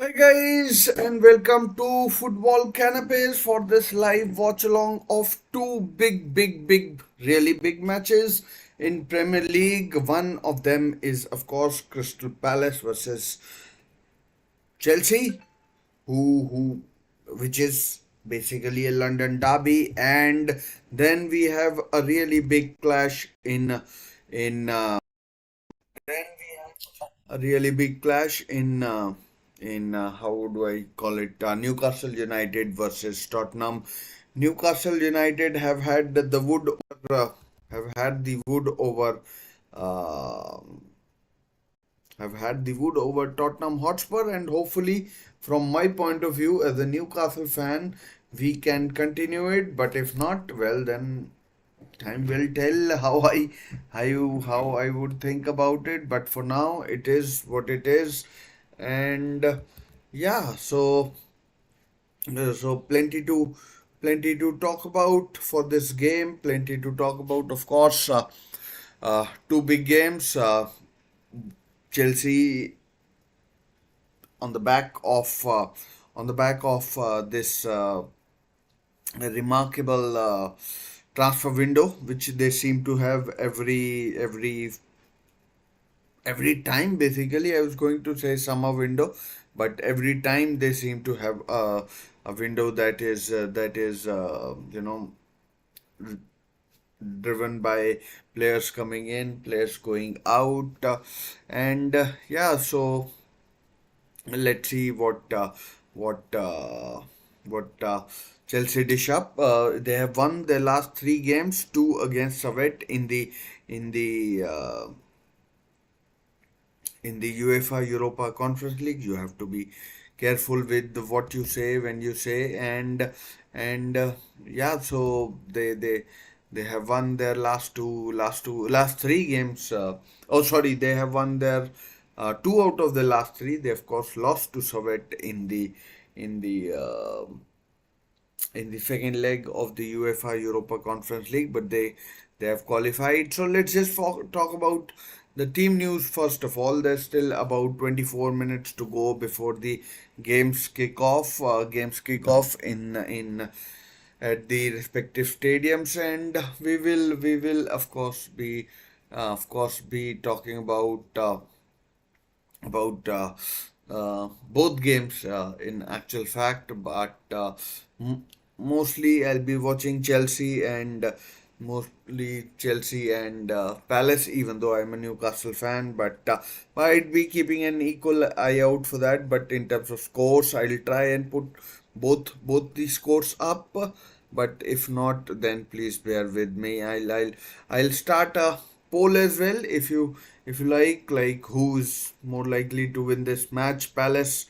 Hi guys, and welcome to Football Canapes for this live watch along of two big, really big matches in Premier League. One of them is, of course, Crystal Palace versus Chelsea, which is basically a London derby, and then we have a really big clash in a really big clash in how do I call it, Newcastle United versus Tottenham. Newcastle United have had the wood over uh, have had the wood over Tottenham Hotspur, and hopefully, from my point of view as a Newcastle fan, we can continue it. But if not, well, then time will tell how I would think about it. But for now, it is what it is, and yeah. So plenty to talk about for this game. Plenty to talk about, of course. Two big games. Chelsea on the back of this remarkable transfer window, which they seem to have every time. Basically, I was going to say summer window, but every time they seem to have a window that is driven by players coming in, players going out, and yeah. So let's see what what Chelsea dish up. They have won their last three games, two against Servette in the uh, in the UEFA Europa Conference League. You have to be careful with what you say when you say, and yeah. So they have won their last three games. Oh, sorry, they have won their two out of the last three. They of course lost to Servette in the uh, in the second leg of the UEFA Europa Conference League, but they have qualified. So let's just talk about the team news first of all. There's still about 24 minutes to go before the games kick off in at the respective stadiums, and we will of course be talking about both games in actual fact, but mostly I'll be watching Chelsea and Palace, even though I'm a Newcastle fan, but I'd be keeping an equal eye out for that. But in terms of scores, I'll try and put both the scores up. But if not, then please bear with me. I'll start a poll as well, if you like who's more likely to win this match, Palace,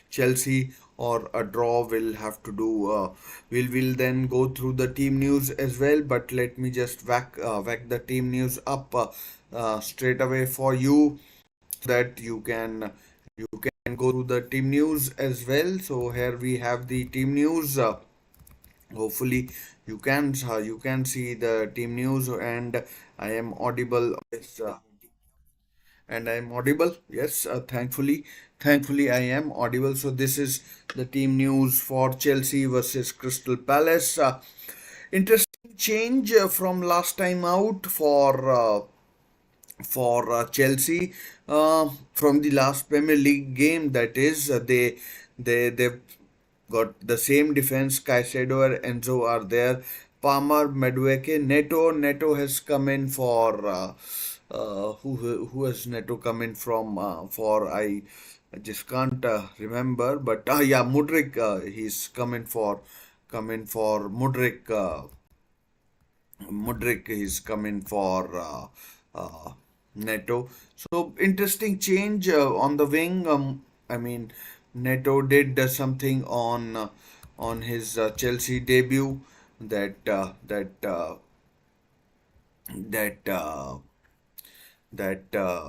Chelsea, or a draw. Will have to do. We'll then go through the team news as well. But let me just whack the team news up straight away for you, so that you can go through the team news as well. So here we have the team news. Hopefully you can see the team news, and I am audible. Yes, and I am audible. Yes, thankfully I am audible. So this is the team news for Chelsea versus Crystal Palace. Interesting change from last time out for Chelsea, from the last Premier League game. That is, they've got the same defense. Caicedo and Enzo are there. Palmer, Madueke, Neto has come in for who has Neto come in from for I just can't remember, but yeah, Mudrik, he's come in for Mudrik. Mudrik is coming for Neto. So interesting change on the wing. I mean, Neto did something on his Chelsea debut that that that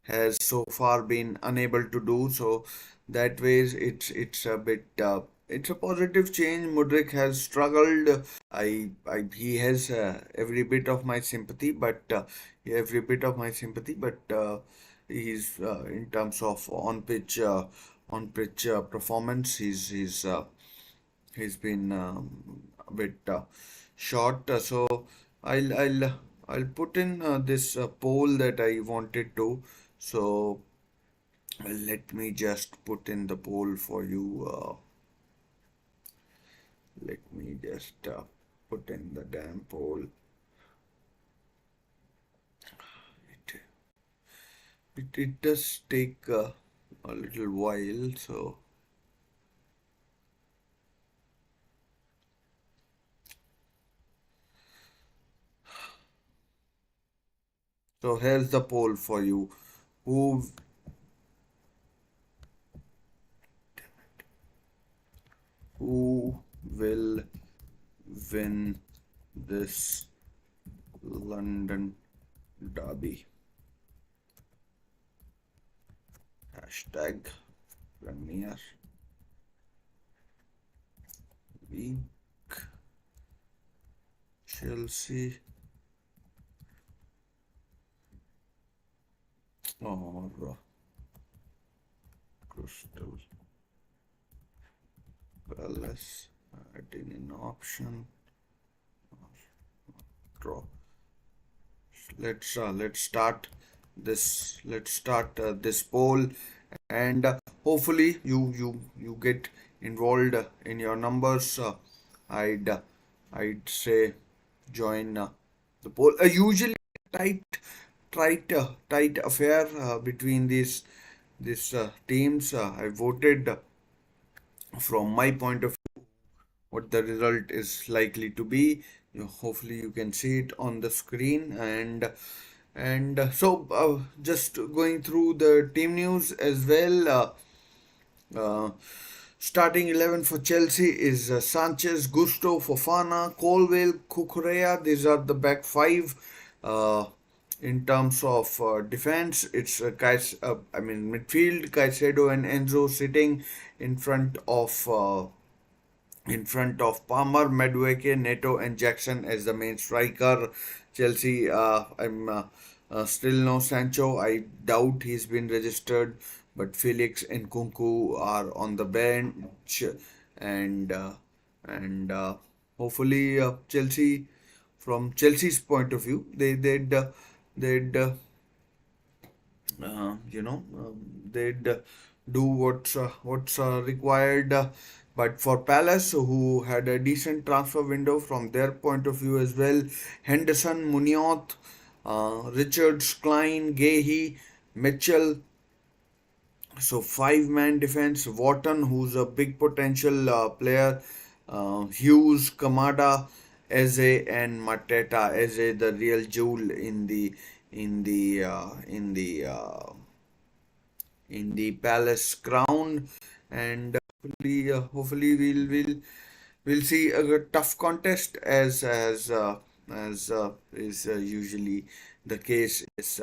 has so far been unable to do. So that ways it's a bit it's a positive change. Mudrik has struggled. I he has every bit of my sympathy, but he's in terms of on pitch performance, he's been a bit short. So I'll I'll I'll put in this poll that I wanted to. So let me just put in the poll for you. Let me just put in the damn poll. It does take a little while. So here's the poll for you. Who who will win this London derby? Hashtag Premier League, Chelsea, or Crystal Palace. Adding an option. Draw. Let's start this. Let's start this poll, and hopefully you get involved in your numbers. I'd say join the poll. Usually tight tight affair between these teams. I voted from my point of what the result is likely to be. Hopefully you can see it on the screen, and just going through the team news as well. Uh, Starting 11 for Chelsea is Sanchez, Gusto, Fofana, Colwell, Cucurella. These are the back five. In terms of defense, it's midfield, Caicedo and Enzo sitting in front of Palmer, Madueke, Neto, and Jackson as the main striker. Chelsea, I'm still no Sancho. I doubt he's been registered, but Felix and Kunku are on the bench, and hopefully Chelsea, from Chelsea's point of view, they'd they'd do what's required. But for Palace, who had a decent transfer window from their point of view as well, Henderson, Munoz, Richards, Klein, Gahey, Mitchell. So five-man defense. Wharton, who's a big potential player, Hughes, Kamada, Eze, and Mateta. Eze, the real jewel in the Palace ground, and hopefully we'll see a tough contest as is usually the case is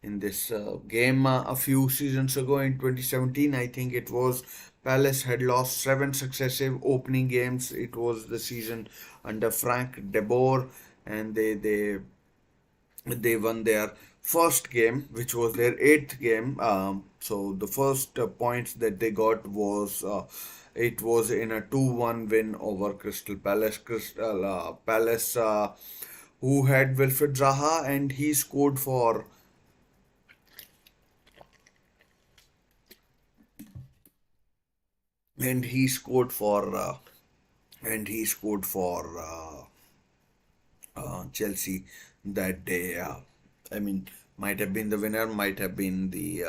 in this game. A few seasons ago in 2017, I think it was, Palace had lost seven successive opening games. It was the season under Frank de Boer, and they won their first game, which was their eighth game. So the first points that they got was it was in a 2-1 win over Crystal Palace. Crystal Palace, who had Wilfred Zaha, and he scored for and he scored for and he scored for Chelsea that day. I mean, might have been the winner, might have been the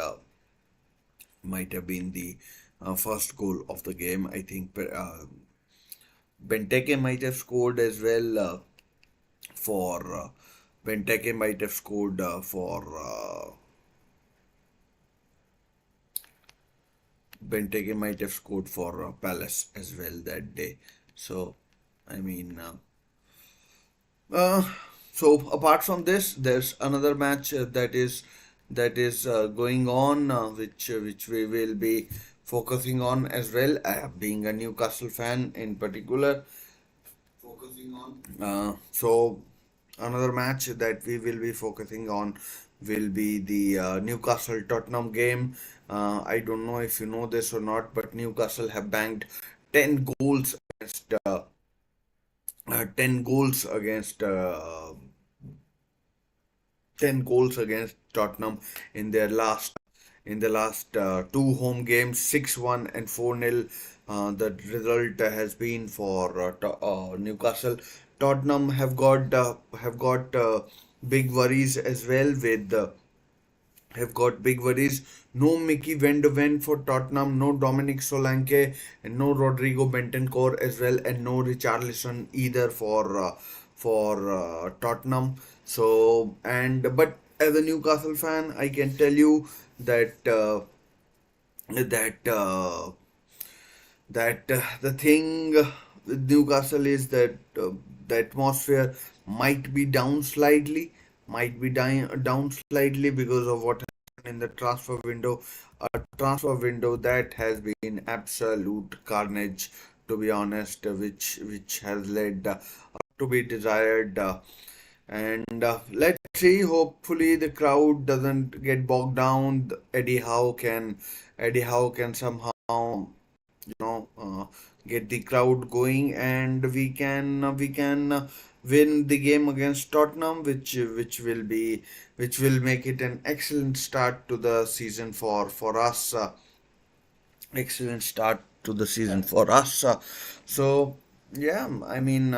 first goal of the game. I think Benteke might have scored as well for Benteke might have scored for Benteke might have scored for Palace as well that day. So, I mean. Uh, so apart from this, there's another match that is going on, which we will be focusing on as well. Being a Newcastle fan in particular, focusing on. So Another match that we will be focusing on will be the Newcastle Tottenham game. I don't know if you know this or not, but Newcastle have banked 10 goals against 10 goals against 10 goals against Tottenham in their last two home games, 6-1 and 4-0. The result has been for Newcastle. Tottenham have got big worries as well with have got big worries. No Mickey Van de Ven for Tottenham, no Dominic Solanke, and no Rodrigo Bentancur as well, and no Richarlison either for Tottenham. So and but as a Newcastle fan, I can tell you that that the thing with Newcastle is that the atmosphere might be down slightly, down slightly because of what happened in the transfer window. A transfer window that has been absolute carnage, to be honest, which has led to be desired. And let's see. Hopefully, the crowd doesn't get bogged down. Eddie Howe can somehow get the crowd going, and we can win the game against Tottenham, which will make it an excellent start to the season for us. Excellent start to the season for us. So yeah, I mean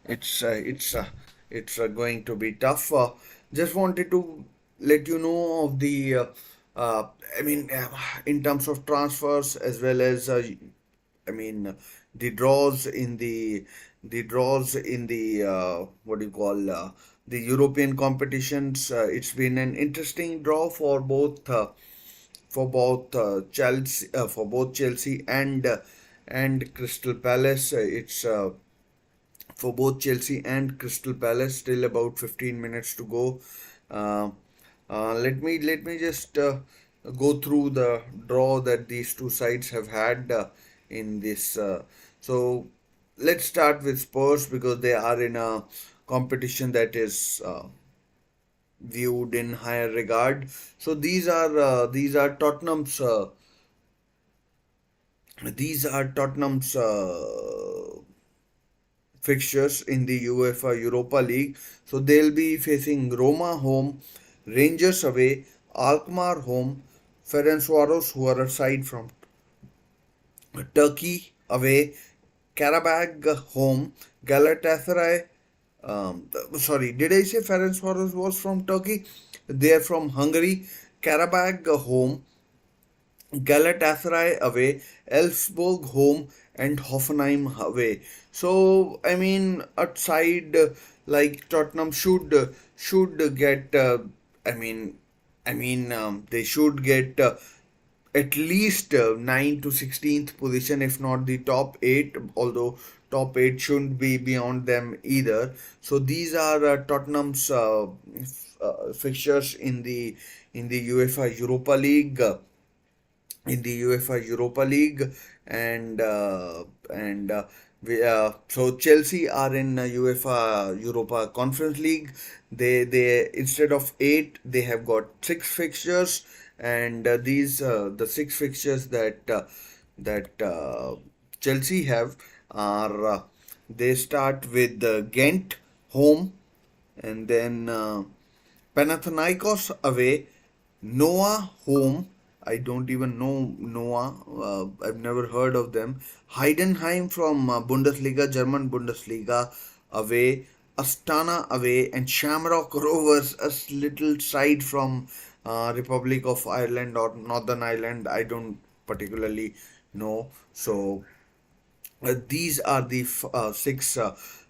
it's uh, it's uh, it's going to be tough. Just wanted to let you know of the uh, I mean in terms of transfers as well as I mean the draws in the what do you call the European competitions. It's been an interesting draw for both Chelsea and Crystal Palace. It's for both Chelsea and Crystal Palace. Still about 15 minutes to go. Uh, let me just go through the draw that these two sides have had in this. So let's start with Spurs because they are in a competition that is viewed in higher regard. So these are Tottenham's fixtures in the UEFA Europa League. So they'll be facing Roma home, Rangers away, Alkmaar home, Ferencvaros, who are a side from Turkey away, Karabag home, Galatasaray. Sorry, did I say Ferencvaros was from Turkey? They are from Hungary. Karabag home, Galatasaray away, Elfsborg home, and Hoffenheim away. So I mean, a side like Tottenham should get. They should get at least 9 to 16th position, if not the top 8. Although top 8 shouldn't be beyond them either. So these are Tottenham's fixtures in the UEFA Europa League. And so Chelsea are in UEFA Europa Conference League. They instead of 8, they have got 6 fixtures, and these the 6 fixtures that Chelsea have are they start with Ghent home, and then Panathinaikos away, Noah home. I don't even know Noah. I've never heard of them. Heidenheim from Bundesliga, German Bundesliga away. Astana away, and Shamrock Rovers, a little side from Republic of Ireland or Northern Ireland. I don't particularly know. So these are the six.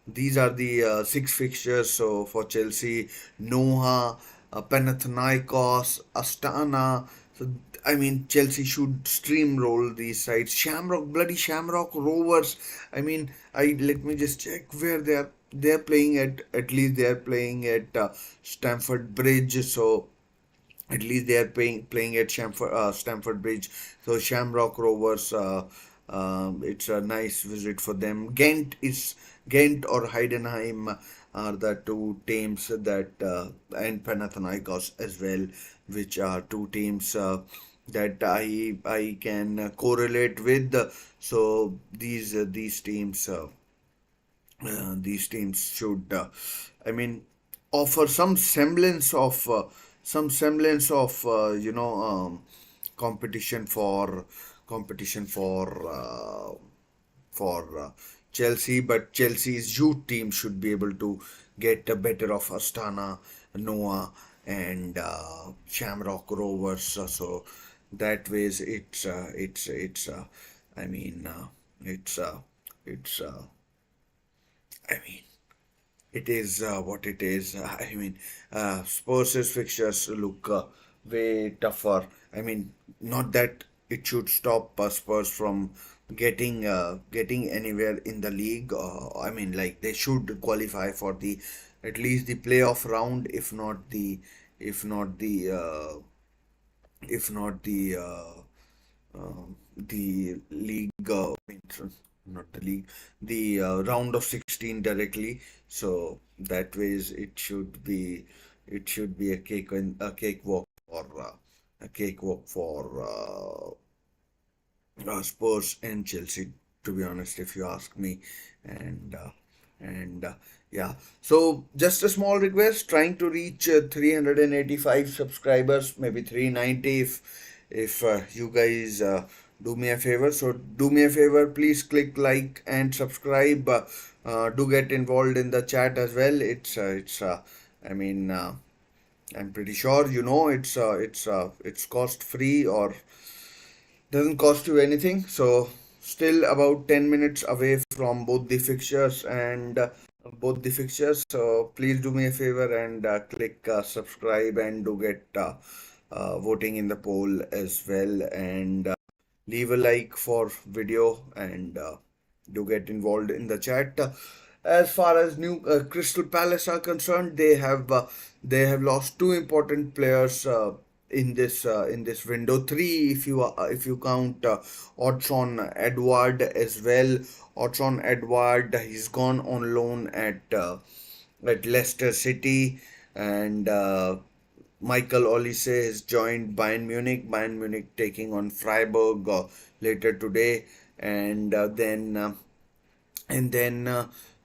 These are the 6 fixtures. So for Chelsea, Noah, Panathinaikos, Astana. So I mean, Chelsea should steamroll these sides. Bloody Shamrock Rovers. I mean, I let me just check where they are. They are playing at. At least they are playing at Stamford Bridge. So at least they are playing at Stamford Bridge. So Shamrock Rovers, it's a nice visit for them. Ghent or Heidenheim. the two teams that and Panathinaikos as well, which are two teams that I can correlate with. So these teams should, I mean, offer some semblance of competition for Chelsea, but Chelsea's youth team should be able to get the better of Astana, Noah, and Shamrock Rovers. So that ways I mean, it's it's I mean it is what it is. I mean, Spurs' fixtures look way tougher. I mean, not that it should stop Spurs from getting anywhere in the league. I mean, like they should qualify for the at least the playoff round, if not the if not the league, not the league, the round of 16 directly. So that ways it should be a cakewalk for Spurs and Chelsea, to be honest, if you ask me. And yeah, so just a small request, trying to reach 385 subscribers, maybe 390 if you guys do me a favor. So do me a favor, please click like and subscribe. Do get involved in the chat as well. I mean, I'm pretty sure it's cost free or doesn't cost you anything. So still about 10 minutes away from both the fixtures. So please do me a favor and click subscribe, and do get voting in the poll as well, and leave a like for video, and do get involved in the chat. As far as new Crystal Palace are concerned, they have lost two important players in this window. Three, if you count Odson Edward as well. Odson Edward, he's gone on loan at Leicester City, and Michael Olise has joined Bayern Munich. Bayern Munich taking on Freiburg later today, and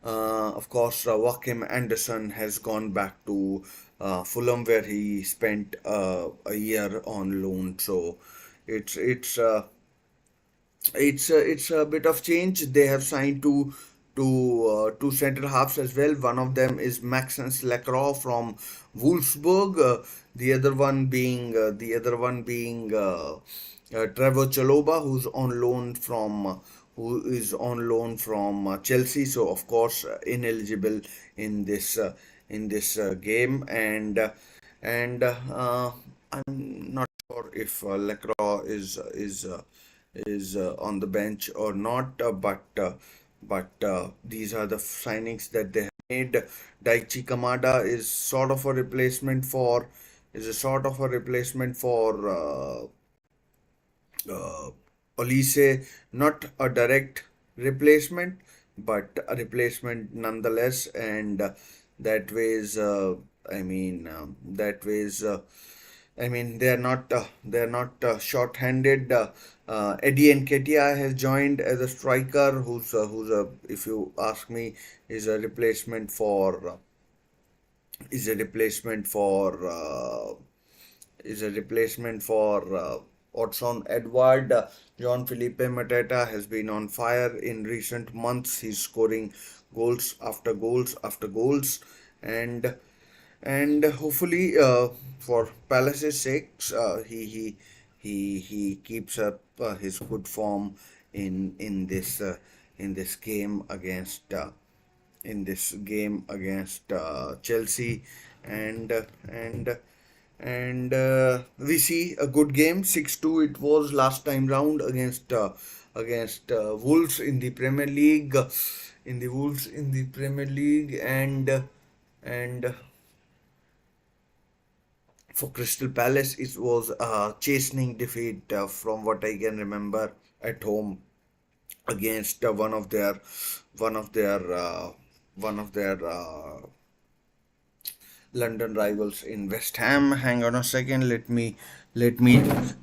of course, Joachim Anderson has gone back to Fulham, where he spent a year on loan. So it's it's uh, it's a bit of change. They have signed two center halves as well. One of them is Maxence Lacroix from Wolfsburg. The other one being Trevor Chalobah, who is on loan from Chelsea. So of course ineligible in this game, and I'm not sure if Lacroix is on the bench or not, but these are the signings that they have made. Daichi Kamada is a sort of a replacement for uh, Olise, not a direct replacement, but a replacement nonetheless, and that ways, I mean, they are not short-handed. Eddie Nketiah has joined as a striker, if you ask me, is a replacement for is a replacement for is a replacement for Odson Edward. John Felipe Mateta has been on fire in recent months. He's scoring goals after goals after goals, and hopefully for Palace's sakes, he keeps up his good form in this game against Chelsea, and we see a good game. 6-2 it was last time round against Wolves in the Premier League, and for Crystal Palace it was a chastening defeat, from what I can remember, at home against one of their London rivals in West Ham. Hang on a second. Let me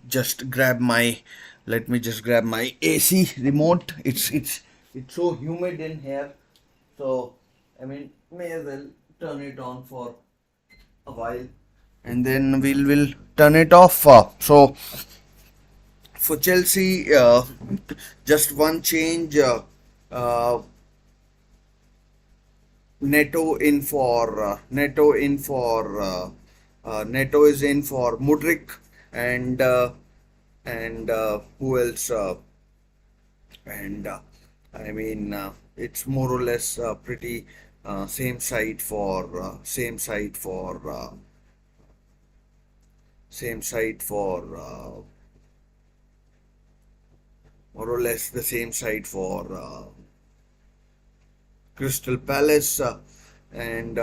just grab my let me just grab my AC remote. It's so humid in here, so I mean may as well turn it on for a while, and then we'll turn it off. So for Chelsea, just one change. Uh, Neto is in for Mudrik, and who else? And I mean, it's more or less pretty same side for more or less the same side for Crystal Palace, and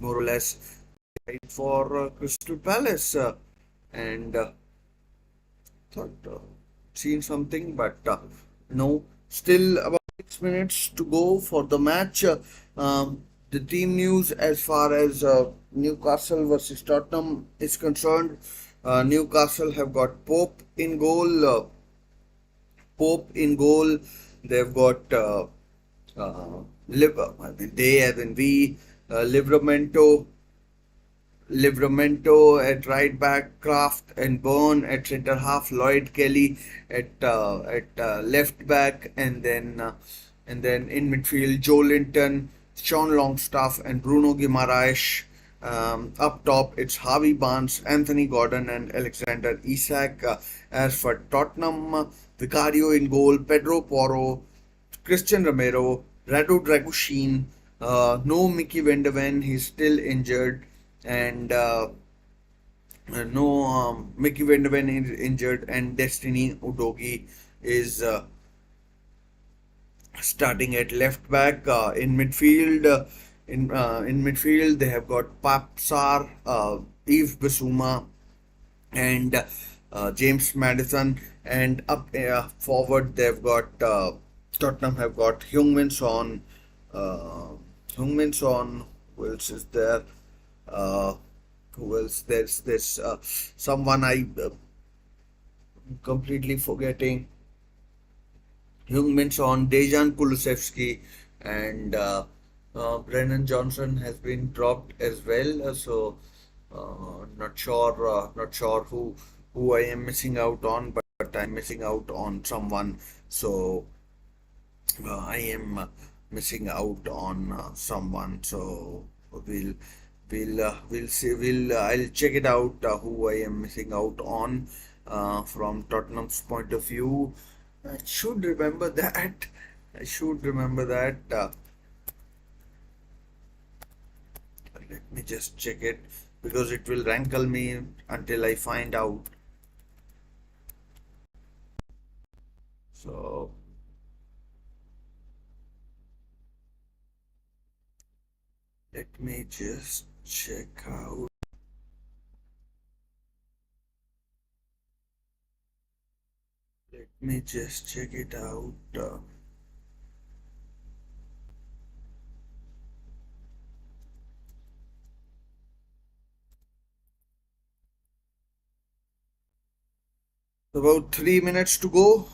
more or less right for Crystal Palace, and thought seen something, but no. Still about 6 minutes to go for the match. The team news as far as Newcastle versus Tottenham is concerned. Newcastle have got Pope in goal. They've got I mean, they as in we, Livramento, at right back, Kraft and Byrne at centre half, Lloyd Kelly at left back, and then in midfield, Joe Linton, Sean Longstaff, and Bruno Guimaraes. Up top, it's Harvey Barnes, Anthony Gordon, and Alexander Isak. As for Tottenham, Vicario in goal, Pedro Porro, Christian Romero, Radu Dragushin, no Mickey Vendeven, he's still injured, and no Mickey Vendeven is injured, and Destiny Udogi is starting at left back. In midfield, they have got Papsar, Yves Bissouma, and James Madison, and up forward they've got Tottenham have got Heung-min Son, who else is there? Uh, who else? There's someone completely forgetting. Heung-min Son, Dejan Kulusevski, and Brennan Johnson has been dropped as well. So not sure who I am missing out on, but I'm missing out on someone. So I am missing out on someone. So we'll see. I'll check it out who I am missing out on from Tottenham's point of view. I should remember that. I should remember that. Let me just check it because it will rankle me until I find out. So let me just check out. Let me just check it out. About 3 minutes to go.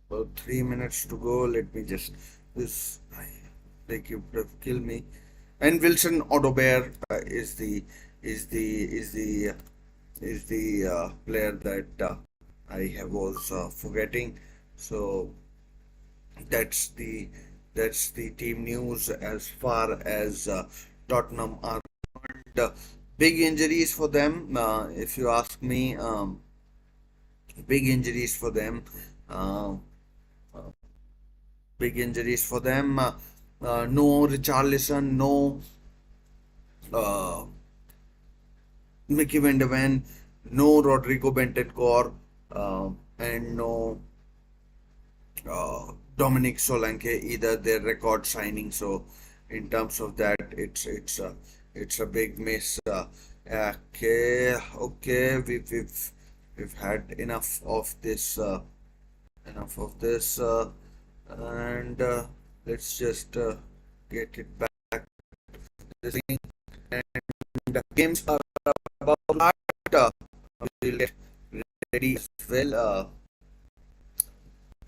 About 3 minutes to go. Let me just this. Like you kill me. And Wilson Odobert is the player that I was forgetting. So that's the team news as far as Tottenham are concerned. Big injuries for them, if you ask me. Big injuries for them. Uh, Big injuries for them. No Richarlison, no uh, Mickey Van de Ven, no Rodrigo Bentancur, and no Dominic Solanke either. Their record signing. So in terms of that, it's a big miss. Okay, we've had enough of this. enough of this, and let's just get it back to this thing. And the games are about that. We'll get ready as well.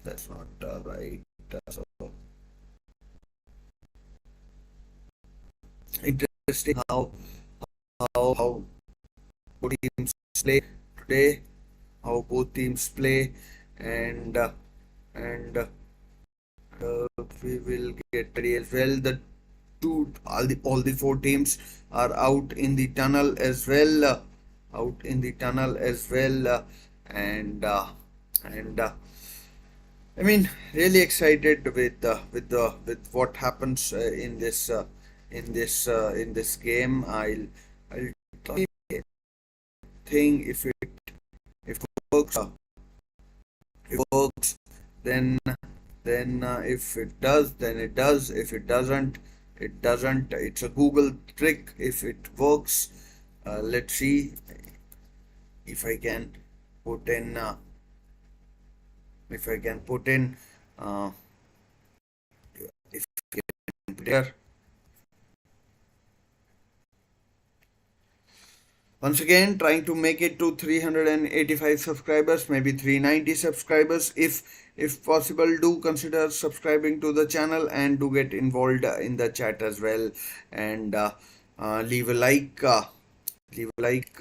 That's not right. So interesting how both teams play today. How both teams play, and we will get ready as well. The all the four teams are out in the tunnel as well. Out in the tunnel as well, and I mean, really excited with what happens in this game. I'll try thing if it works. If it works, then if it does, then it does. If it doesn't, it doesn't. It's a Google trick. If it works, let's see if I can put in if I can put in uh, if I can put here. Once again, trying to make it to 385 subscribers, maybe 390 subscribers. If possible, do consider subscribing to the channel and do get involved in the chat as well. And leave a like. Leave a like.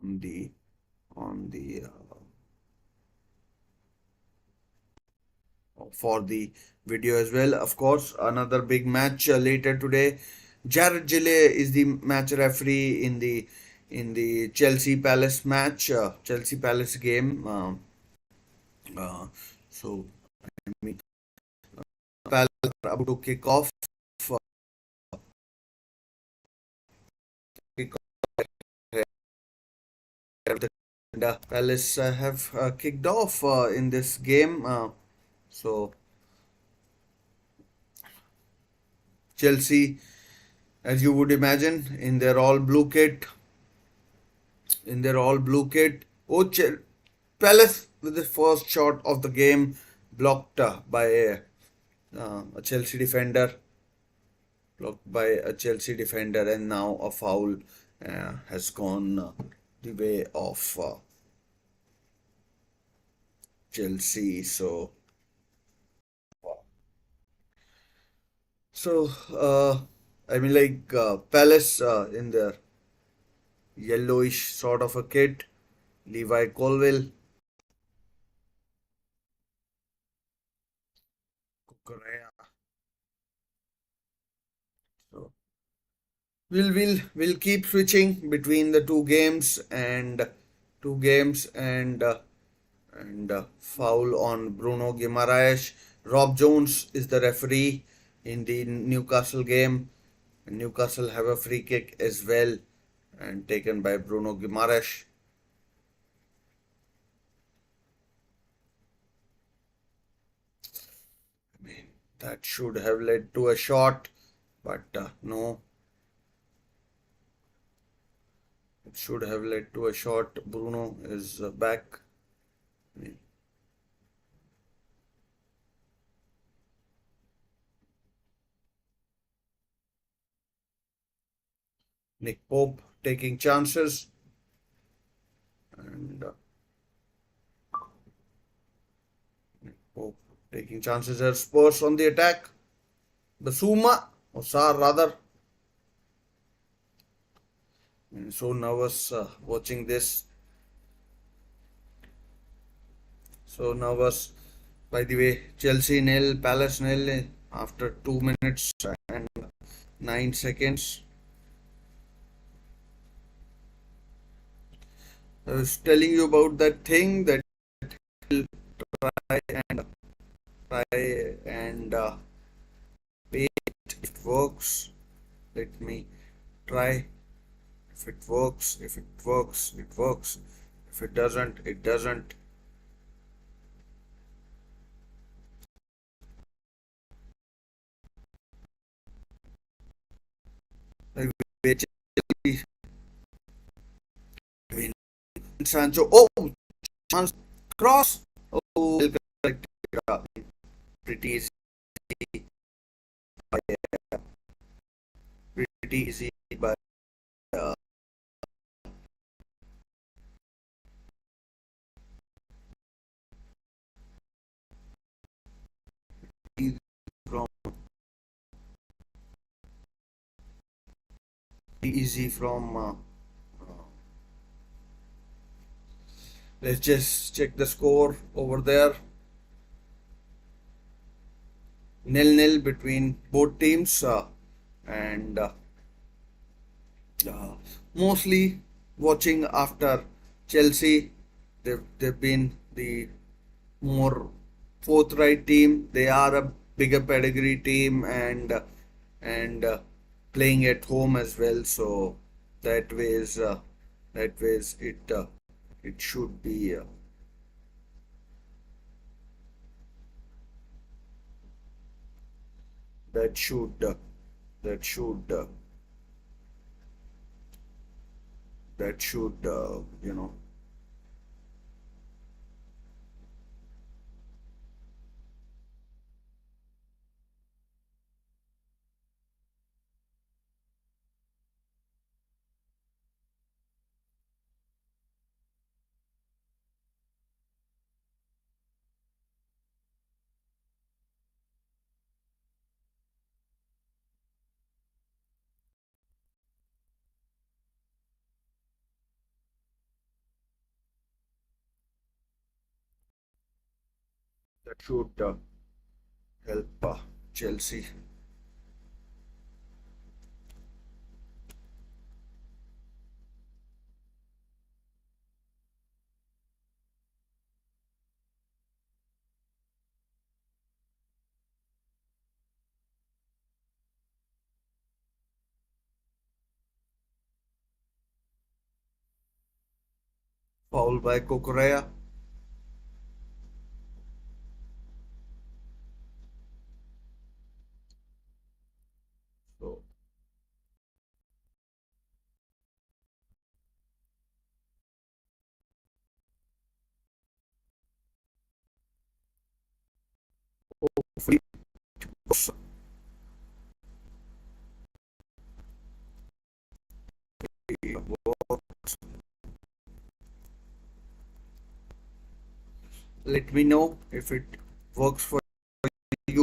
On the for the video as well. Of course, another big match later today. Jared Gilley is the match referee in the Chelsea Palace match, Chelsea Palace game. Uh, so I mean, Palace are about to kick off. Kick off and Palace have kicked off in this game. So Chelsea, as you would imagine, in their all blue kit. Palace with the first shot of the game blocked by a Chelsea defender, and now a foul has gone the way of Chelsea. So I mean, like Palace in their yellowish sort of a kit, Levi Colwill, Kukurea. So we'll keep switching between the two games and foul on Bruno Guimaraes. Rob Jones is the referee in the Newcastle game. Newcastle have a free kick as well and taken by Bruno Guimaraes. I mean, that should have led to a shot, but no, it should have led to a shot. Bruno is back. I mean, Nick Pope taking chances and Pope taking chances as Spurs on the attack. Basuma, or Sar rather. I'm so nervous watching this. So nervous. By the way, Chelsea nil, Palace nil after 2 minutes and 9 seconds. I was telling you about that thing that will try and pay it if it works. Let me try. If it works, if it works, it works. If it doesn't, it doesn't. I Sancho. Oh, chance cross. Oh, pretty easy, pretty easy, but uh, easy from easy from. Let's just check the score over there. Nil-nil between both teams, and uh, mostly watching after Chelsea. They've been the more forthright team. They are a bigger pedigree team, and playing at home as well. So that ways that ways it should be that should that should that should help Chelsea. Foul by Kokorea. So free. Let me know if it works for you.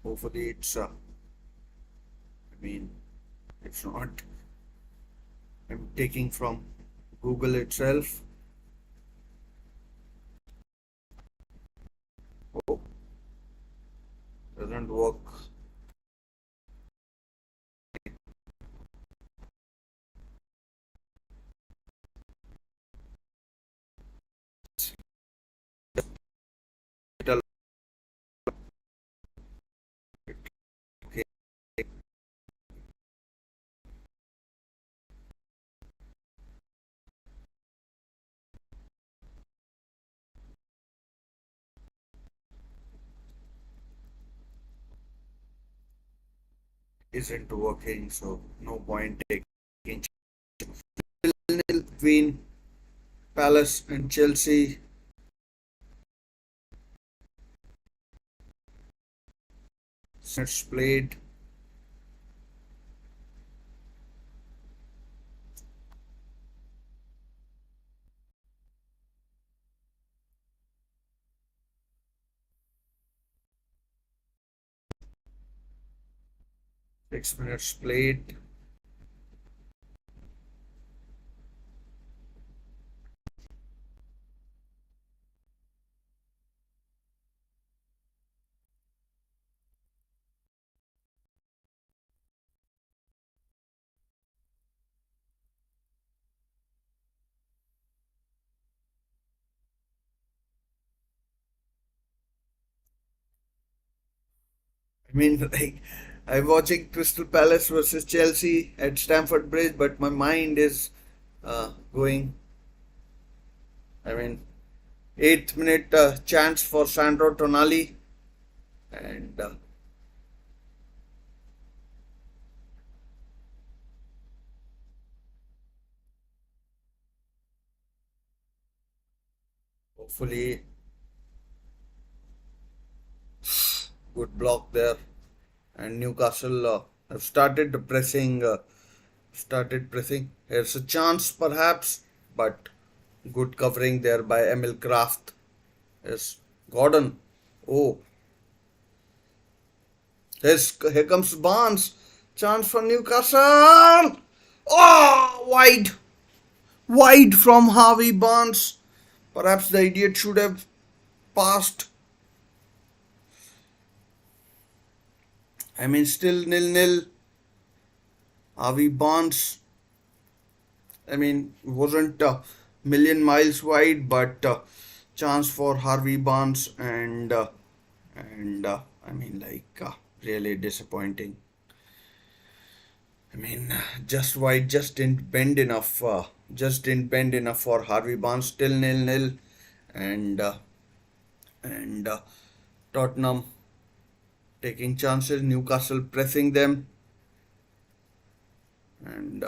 Hopefully I mean, it's not. I'm taking from Google itself. Oh, doesn't work. It isn't working, so no point taking. Between Palace and Chelsea. Minutes played. 6 minutes played. I mean, like, I'm watching Crystal Palace versus Chelsea at Stamford Bridge, but my mind is going. I mean, 8th minute chance for Sandro Tonali, and Hopefully, good block there. And Newcastle have started pressing. Started pressing. Here's a chance, perhaps, but good covering there by Emil Kraft. Yes, Gordon. Oh, here comes Barnes. Chance for Newcastle. Oh, wide. Wide from Harvey Barnes. Perhaps the idiot should have passed. I mean, still nil-nil. Harvey Barnes, I mean, wasn't a million miles wide, but chance for Harvey Barnes and I mean, really disappointing. I mean, just wide, just didn't bend enough. Just didn't bend enough for Harvey Barnes. Still nil-nil, and uh, and Tottenham taking chances. Newcastle pressing them, and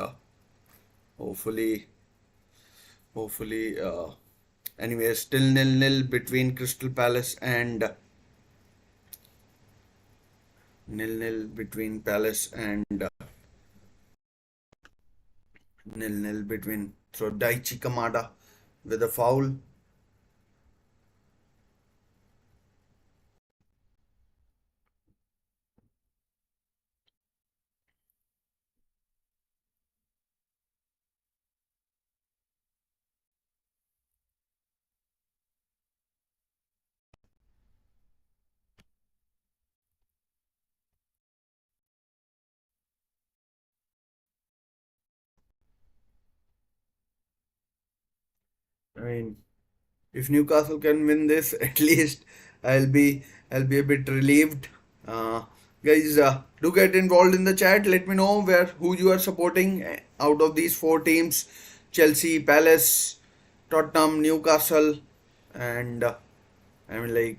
hopefully, hopefully. Anyway, still nil-nil between Crystal Palace and nil-nil between Palace and nil-nil between. So Daichi Kamada with a foul. I mean, if Newcastle can win this, at least I'll be I'll be a bit relieved. Uh, Guys, do get involved in the chat. Let me know who you are supporting out of these four teams: Chelsea, Palace, Tottenham, Newcastle, and I mean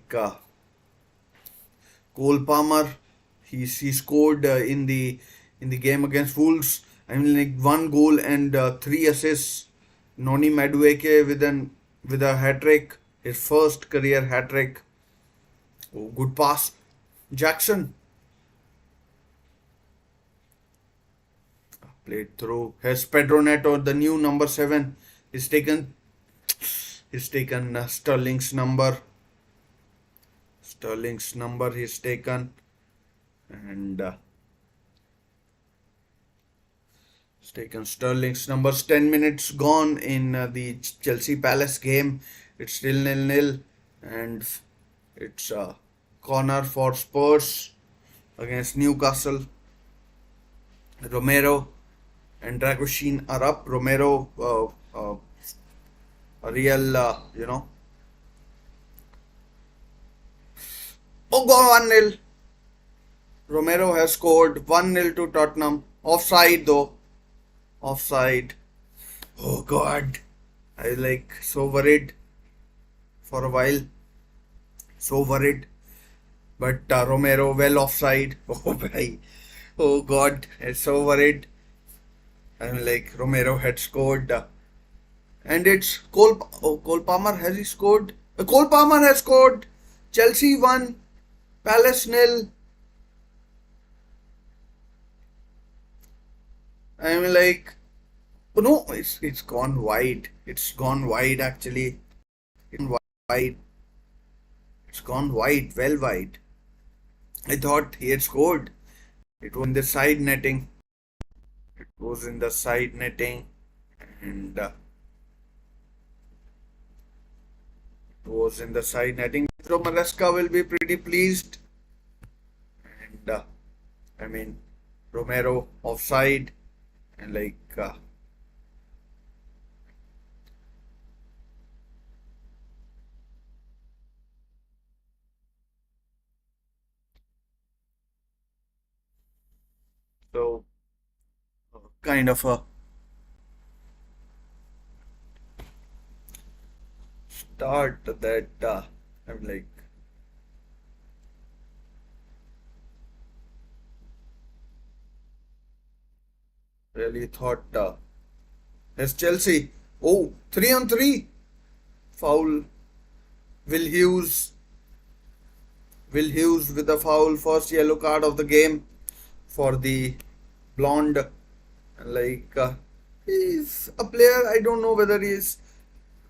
Cole Palmer. He scored in the game against Wolves. I mean, like one goal and three assists. Noni Madueke with a hat trick, his first career hat trick. Oh, good pass, Jackson played through. Here's Pedro Neto, the new number 7. He's taken Sterling's number. Sterling's number he's taken, and he's taken Sterling's numbers. 10 minutes gone in the Chelsea Palace game. It's still nil-nil, and it's a corner for Spurs against Newcastle. Romero and Dragoshin are up. Romero, a real, Oh, go 1-0. Romero has scored 1-0 to Tottenham. Offside though. Offside. Oh God. I was so worried for a while. So worried. But Romero well offside. Oh my. Oh God. I'm so worried. I'm Romero had scored. And it's Cole Palmer. Has he scored? Cole Palmer has scored. Chelsea won. Palace nil. I'm oh no, it's gone wide. It's gone wide actually. It's gone wide. It's gone wide, well wide. I thought he had scored. It was in the side netting. It was in the side netting, and it was in the side netting. So Marasca will be pretty pleased. And I mean, Romero offside, and so kind of a start that I'm really thought as Chelsea. Oh, 3 on 3 foul Will Hughes Will Hughes with a foul, first yellow card of the game for the blonde. Like he's a player. I don't know whether he's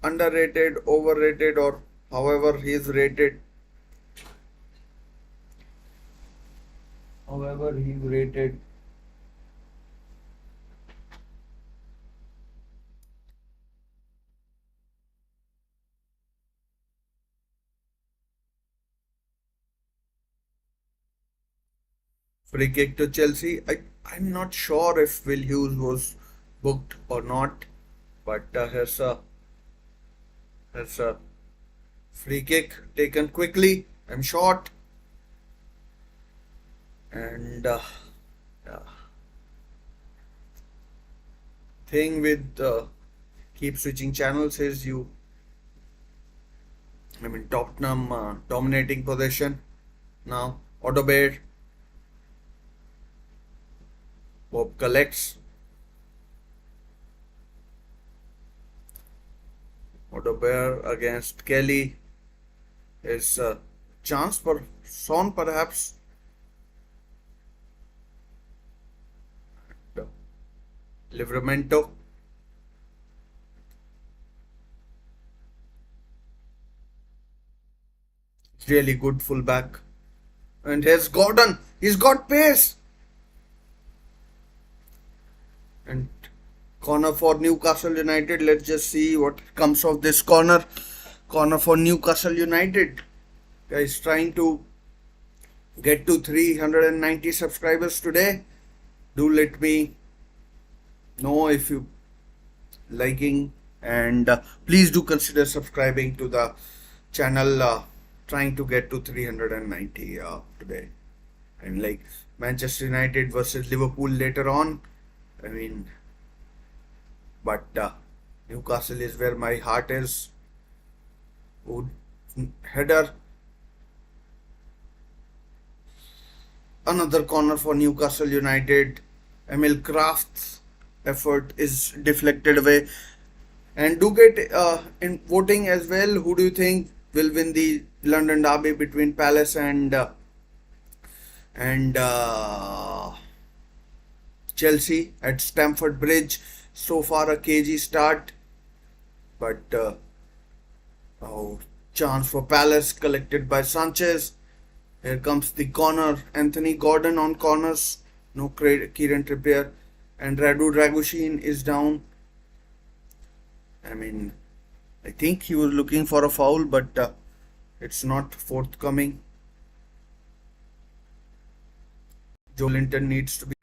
underrated, overrated, or however he is rated. However he is rated. Free kick to Chelsea. I'm not sure if Will Hughes was booked or not, but here's a free kick taken quickly. I'm short, and yeah, thing with keep switching channels is Tottenham dominating possession now. Autobate Bob collects. Autobate against Kelly is a chance for Son perhaps. Livramento. Really good fullback. And here's Gordon. He's got pace. And corner for Newcastle United. Let's just see what comes of this corner. Corner for Newcastle United. Guys trying to get to 390 subscribers today. Do let me know if you liking, and please do consider subscribing to the channel. Trying to get to 390 today. And like Manchester United versus Liverpool later on. I mean, but Newcastle is where my heart is. Good header. Another corner for Newcastle United. Emil Kraft's effort is deflected away. And do get in voting as well. Who do you think will win the London derby between Palace and Chelsea at Stamford Bridge? So far a cagey start, but chance for Palace collected by Sanchez. Here comes the corner. Anthony Gordon on corners. No Kieran Trippier. And Radu Dragushin is down. I think he was looking for a foul, but it's not forthcoming. Joe Linton needs to be.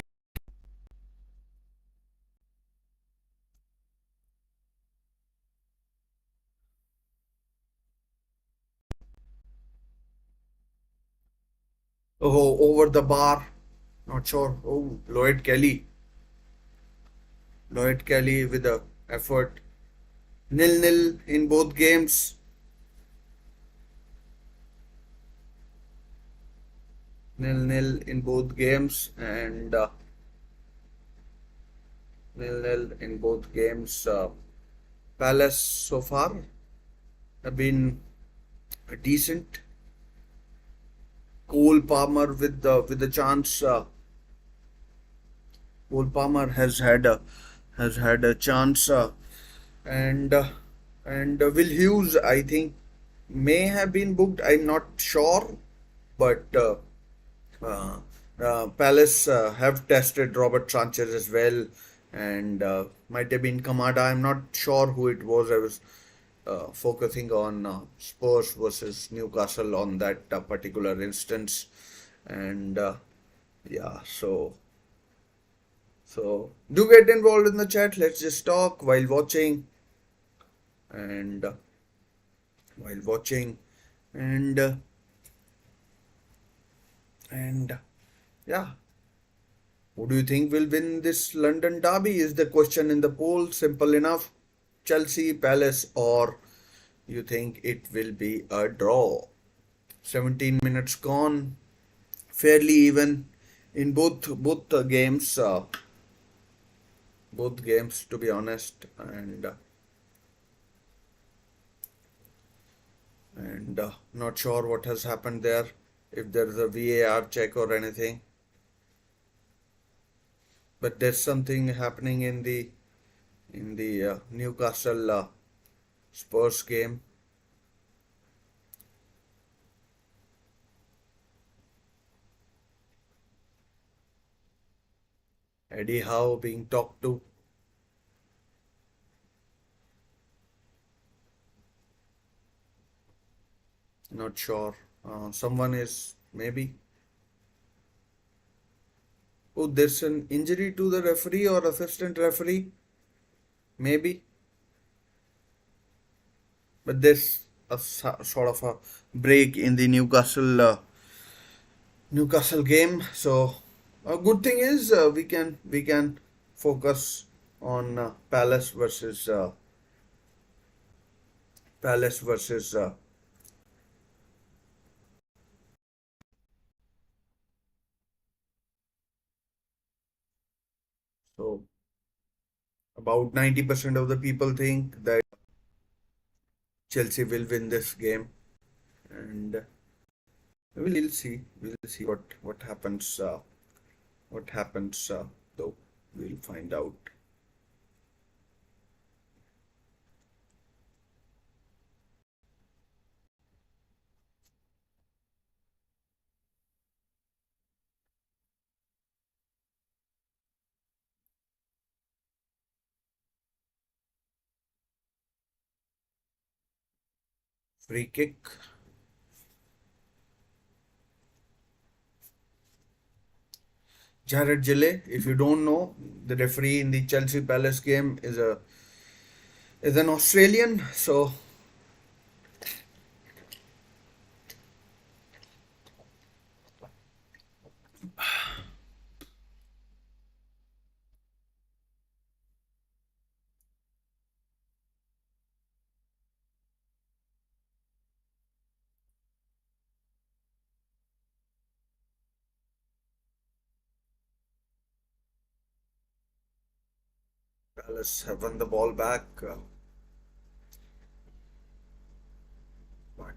Oh, over the bar. Not sure. Oh, Lloyd Kelly. Lloyd Kelly with a effort. 0-0 in both games. 0-0 in both games, and 0-0 in both games. Palace so far have been decent. Cole Palmer with the chance. Cole Palmer has had a chance, and Will Hughes I think may have been booked. I'm not sure, but Palace have tested Robert Sanchez as well, and might have been Kamada. I'm not sure who it was. I was focusing on Spurs versus Newcastle on that particular instance, and yeah, so do get involved in the chat. Let's just talk while watching, and while watching, and and yeah. Who do you think will win this London derby is the question in the poll. Simple enough. Chelsea, Palace, or you think it will be a draw? 17 minutes gone. Fairly even in both games. Both games, to be honest, and and not sure what has happened there. If there is a VAR check or anything, but there's something happening in the Newcastle Spurs game. Eddie Howe being talked to. Not sure. Someone is maybe. Oh, there's an injury to the referee or assistant referee. Maybe. But there's a sort of a break in the Newcastle game. So a good thing is we can focus on Palace versus. So about 90% of the people think that Chelsea will win this game, and we'll see. We'll see what happens. What happens though? We'll find out. Free kick. Jared Gilley, if you don't know, the referee in the Chelsea Palace game is an Australian. So Palace have won the ball back, but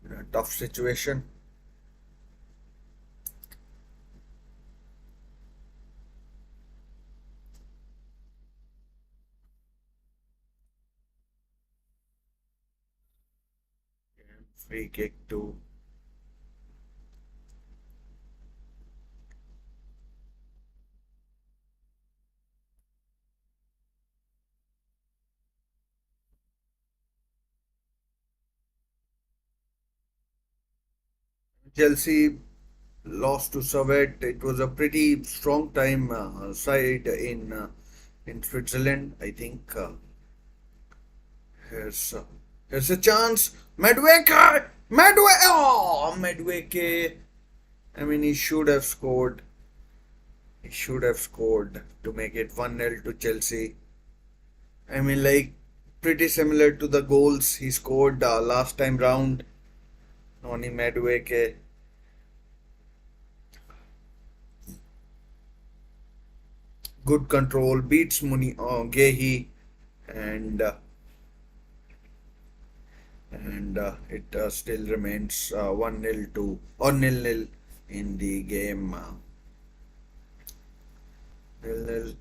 in a tough situation. Free kick to Chelsea lost to Servette. It was a pretty strong time side in Switzerland. I think here's uh, here's a chance. Medway. I mean, he should have scored. He should have scored to make it 1-0 to Chelsea. I mean, like pretty similar to the goals he scored last time round. Noni Medway. Good control, beats Gehi, and it still remains 1-0 to or 0-0 in the game. 0-0.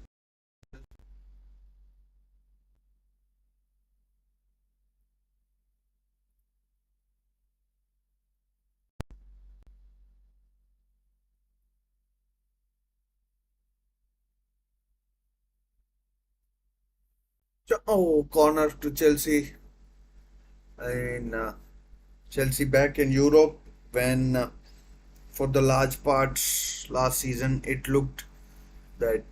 Oh, corner to Chelsea. In Chelsea back in Europe when for the large parts last season it looked that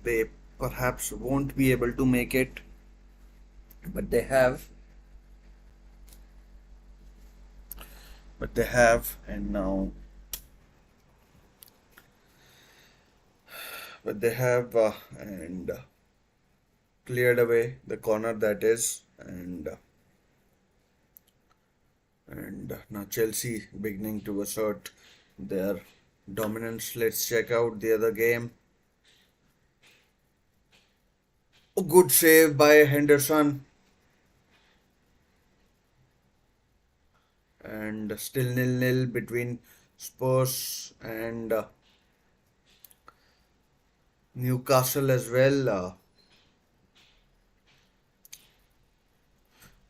they perhaps won't be able to make it, but they have. But they have, and now, but they have, and cleared away the corner that is, and now Chelsea beginning to assert their dominance. Let's check out the other game. A good save by Henderson. and still nil-nil between Spurs and Newcastle as well.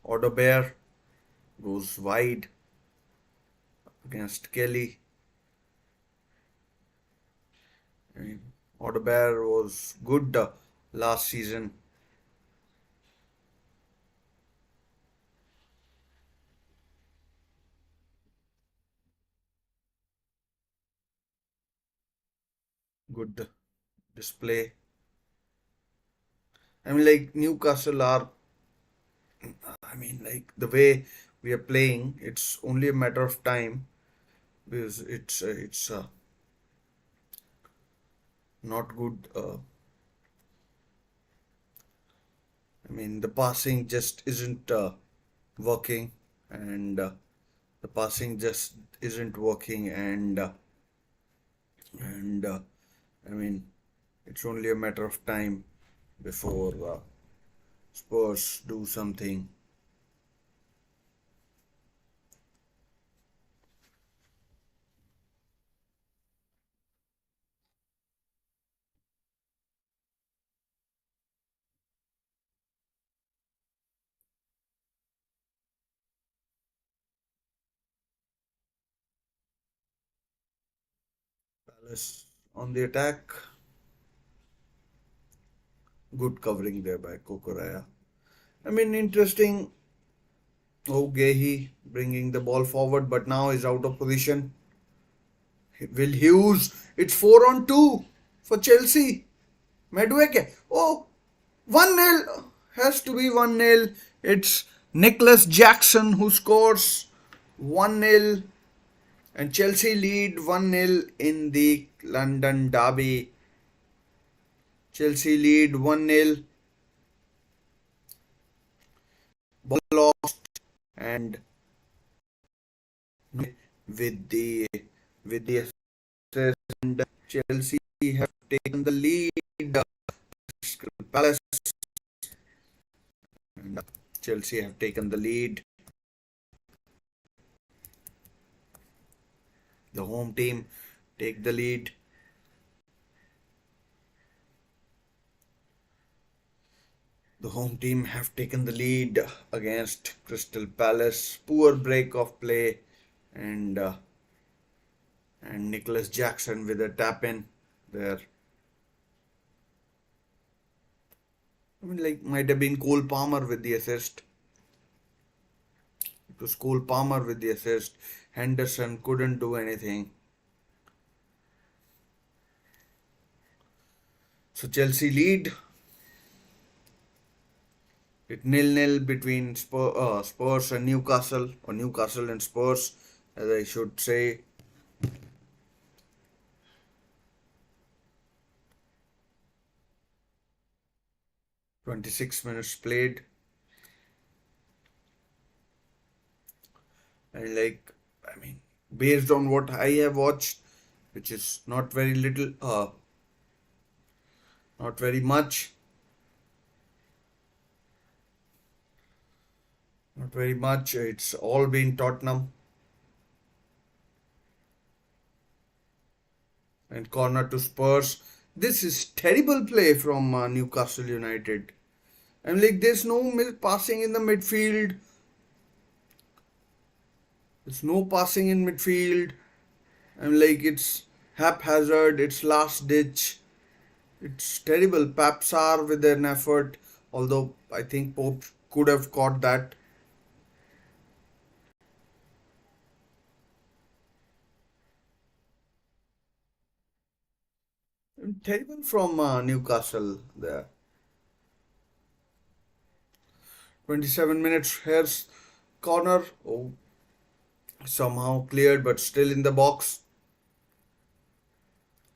Odebear goes wide against Kelly. I mean, Odebear was good last season. Good display. I mean, like Newcastle are. I mean, like the way we are playing, it's only a matter of time because it's not good. I mean, the passing just isn't working, and the passing just isn't working, and I mean, it's only a matter of time before Spurs do something. Palace on the attack, good covering there by Kokoraya. I mean, interesting. Okay, bringing the ball forward, but now is out of position. Will Hughes, it's 4 on 2 for Chelsea. Medweke, oh, 1 nil has to be 1 nil. It's Nicholas Jackson who scores 1 nil, and Chelsea lead 1 nil in the London Derby. Chelsea lead 1 nil. Ball lost, and with the with the assist, and Chelsea have taken the lead. Palace and Chelsea have taken the lead. The home team take the lead. The home team have taken the lead against Crystal Palace. Poor break of play, and Nicholas Jackson with a tap in there. I mean, like might have been Cole Palmer with the assist. It was Cole Palmer with the assist. Henderson couldn't do anything. So Chelsea lead. It nil-nil between Spurs and Newcastle, or Newcastle and Spurs, as I should say. 26 minutes played, and like I mean, based on what I have watched, which is not very little, not very much, not very much. It's all been Tottenham, and corner to Spurs. This is terrible play from Newcastle United. And like there's no passing in the midfield. There's no passing in midfield. And like it's haphazard. It's last ditch. It's terrible. Papsar with an effort. Although I think Pope could have caught that. Terrible from Newcastle there. 27 minutes. Here's corner. Oh, somehow cleared, but still in the box.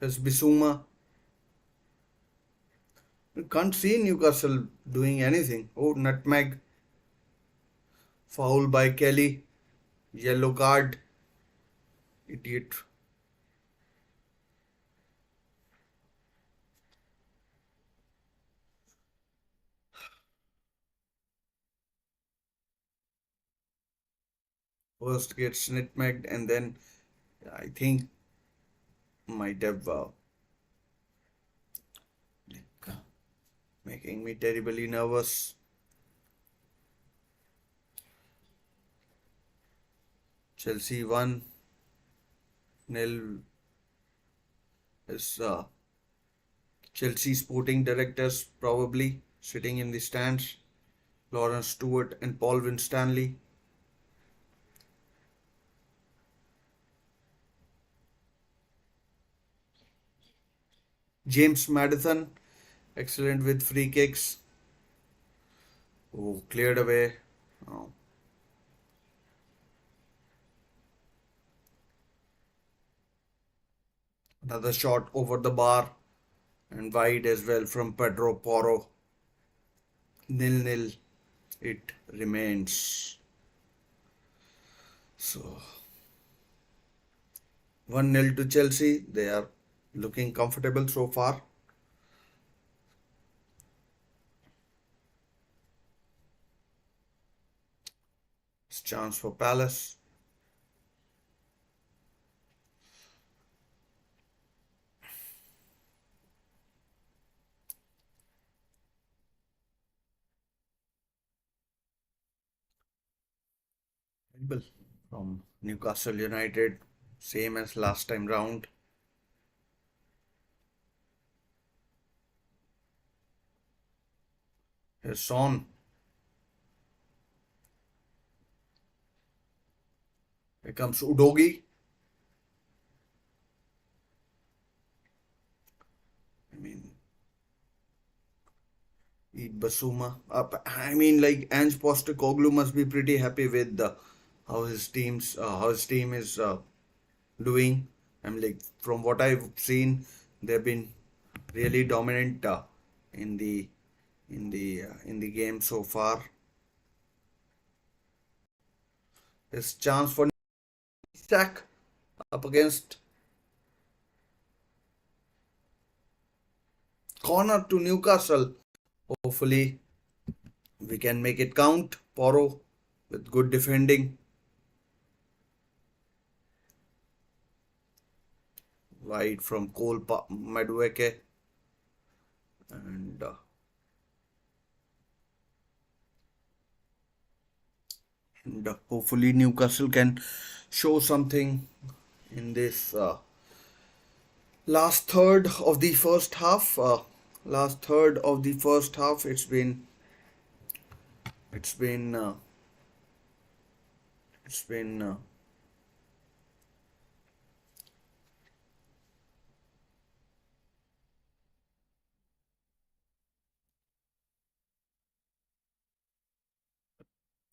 Here's Bissouma. You can't see Newcastle doing anything. Oh, nutmeg. Foul by Kelly. Yellow card. Idiot. First gets nutmegged, and then I think might have making me terribly nervous. Chelsea 1-0 is Chelsea sporting directors probably sitting in the stands. Lawrence Stewart and Paul Winstanley. James Madison, excellent with free kicks. Oh, cleared away. Oh. Another shot over the bar and wide as well from Pedro Porro. 0-0 it remains. So 1-0 to Chelsea. They are looking comfortable so far. It's chance for Palace. From Newcastle United, same as last time round. Here's Son. Here comes Udogi. I mean, eat Basuma. I mean, like Ange Postecoglou must be pretty happy with how his team is doing. I'm like, from what I've seen, they've been really dominant in the in the game so far. There's chance for stack up against corner to Newcastle. Hopefully, we can make it count. Porro with good defending. Wide from Cole Madueke. And hopefully Newcastle can show something in this last third of the first half. Last third of the first half. It's been it's been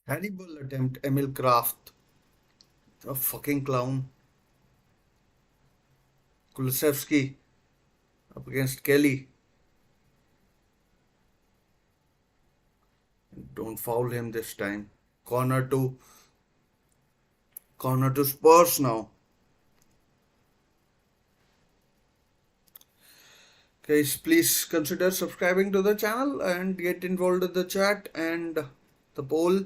terrible attempt. Emil Kraft, a fucking clown. Kulusevski up against Kelly. Don't foul him this time. Corner to Spurs now. Guys, please consider subscribing to the channel and get involved in the chat and the poll.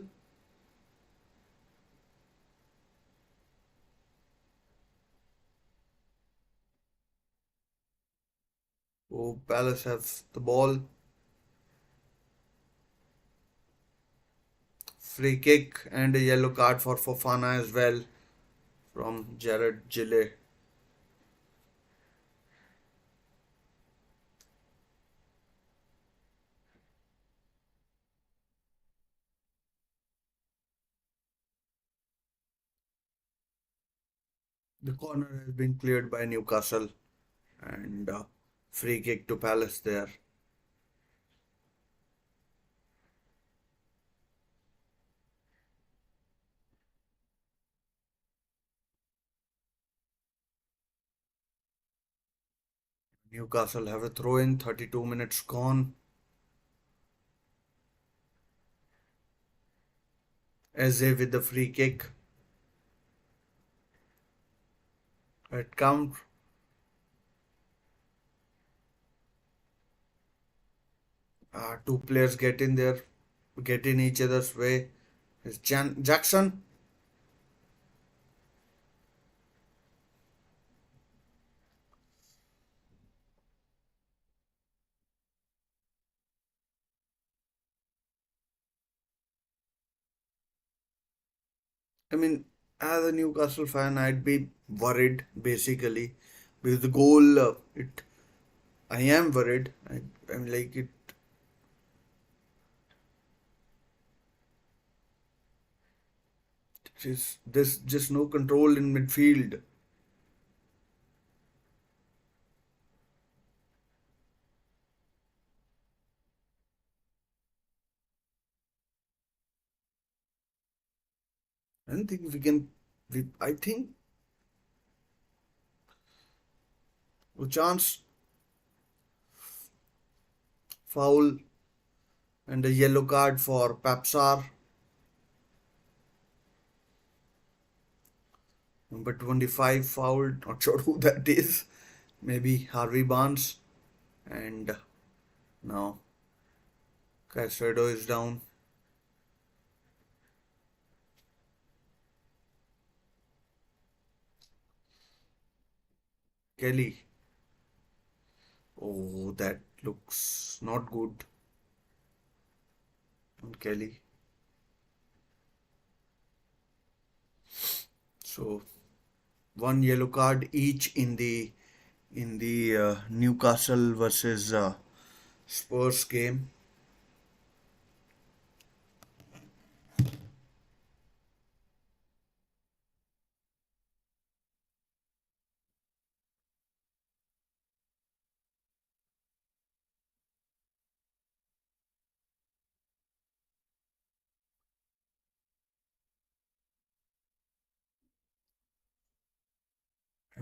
Oh, Palace has the ball. Free kick and a yellow card for Fofana as well from Jared Gillet. The corner has been cleared by Newcastle and free kick to Palace there. Newcastle have a throw in, 32 minutes gone. Eze with the free kick. At count. Two players get in there, get in each other's way. It's Jackson. I mean, as a Newcastle fan, I'd be worried basically because the goal, it, I am worried. I'm like there's just no control in midfield. I don't think we can. I think a chance foul and a yellow card for Papsar. Number 25 fouled. Not sure who that is. Maybe Harvey Barnes. And now Caicedo is down. Kelly. Oh, that looks not good on Kelly. So one yellow card each in the Newcastle versus Spurs game.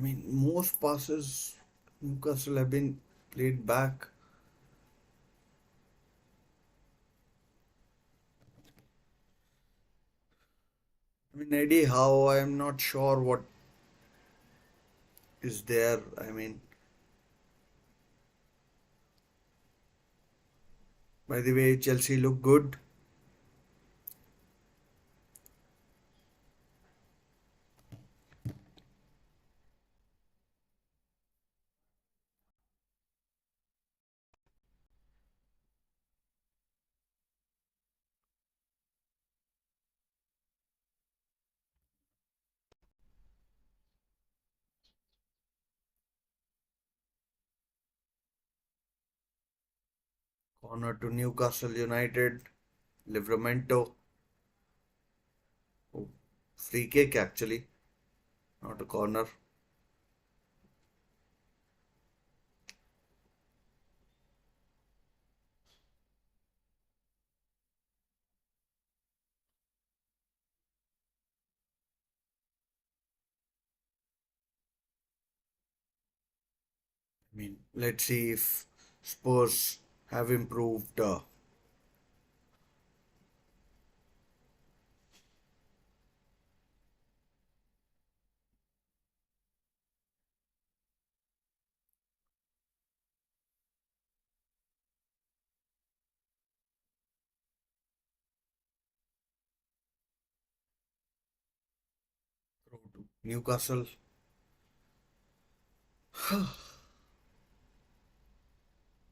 I mean, most passes Newcastle have been played back. I mean, Eddie Howe, I'm not sure what is there. I mean, by the way, Chelsea look good. Corner to Newcastle United. Livramento. Oh, free kick actually, not a corner. I mean, let's see if Spurs have improved. Newcastle.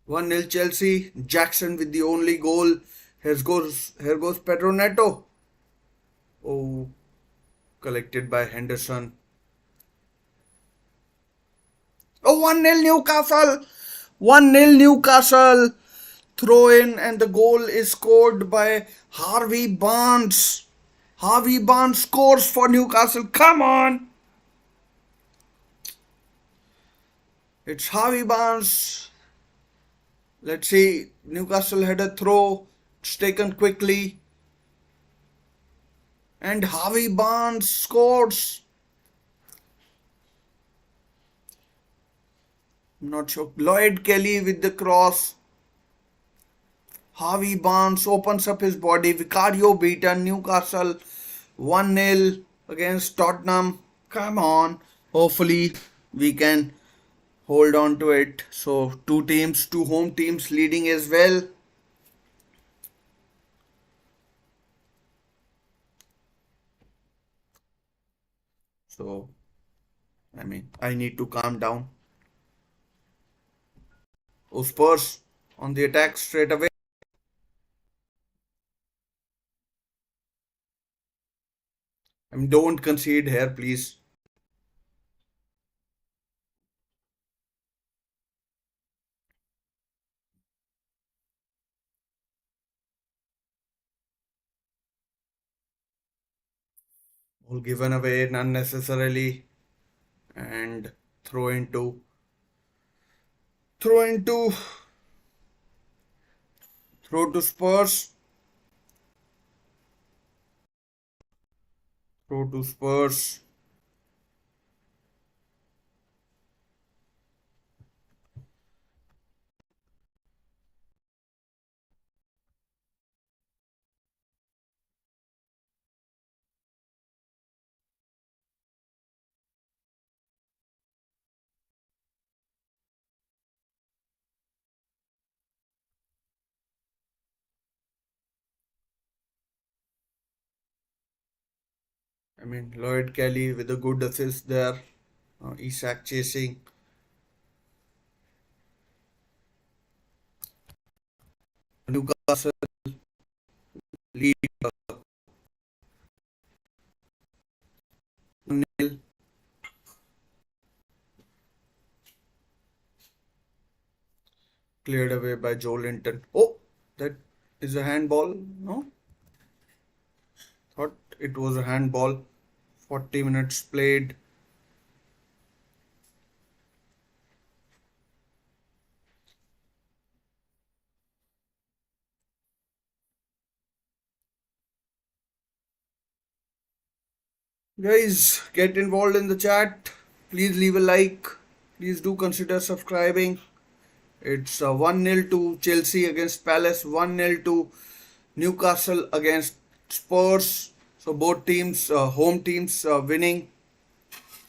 1-0 Chelsea. Jackson with the only goal. Here goes Pedro Neto. Oh, collected by Henderson. Oh, 1-0 Newcastle. 1-0 Newcastle. Throw in and the goal is scored by Harvey Barnes. Harvey Barnes scores for Newcastle. Come on. It's Harvey Barnes. Let's see. Newcastle had a throw. It's taken quickly. And Harvey Barnes scores. I'm not sure. Lloyd Kelly with the cross. Harvey Barnes opens up his body. Vicario beaten. Newcastle 1-0 against Tottenham. Come on. Hopefully we can hold on to it. So two home teams leading as well. So I mean, I need to calm down. Oh, Spurs on the attack straight away. I mean, don't concede here, please. All given away unnecessarily and throw into throw into throw to Spurs. Throw to Spurs. I mean, Lloyd Kelly with a good assist there. Isak chasing. Newcastle lead 1-0. Cleared away by Joe Linton. Oh, that is a handball. No? Thought it was a handball. 40 minutes played. Guys, get involved in the chat. Please leave a like. Please do consider subscribing. It's 1-0 to Chelsea against Palace, 1-0 to Newcastle against Spurs. So both teams, home teams, winning,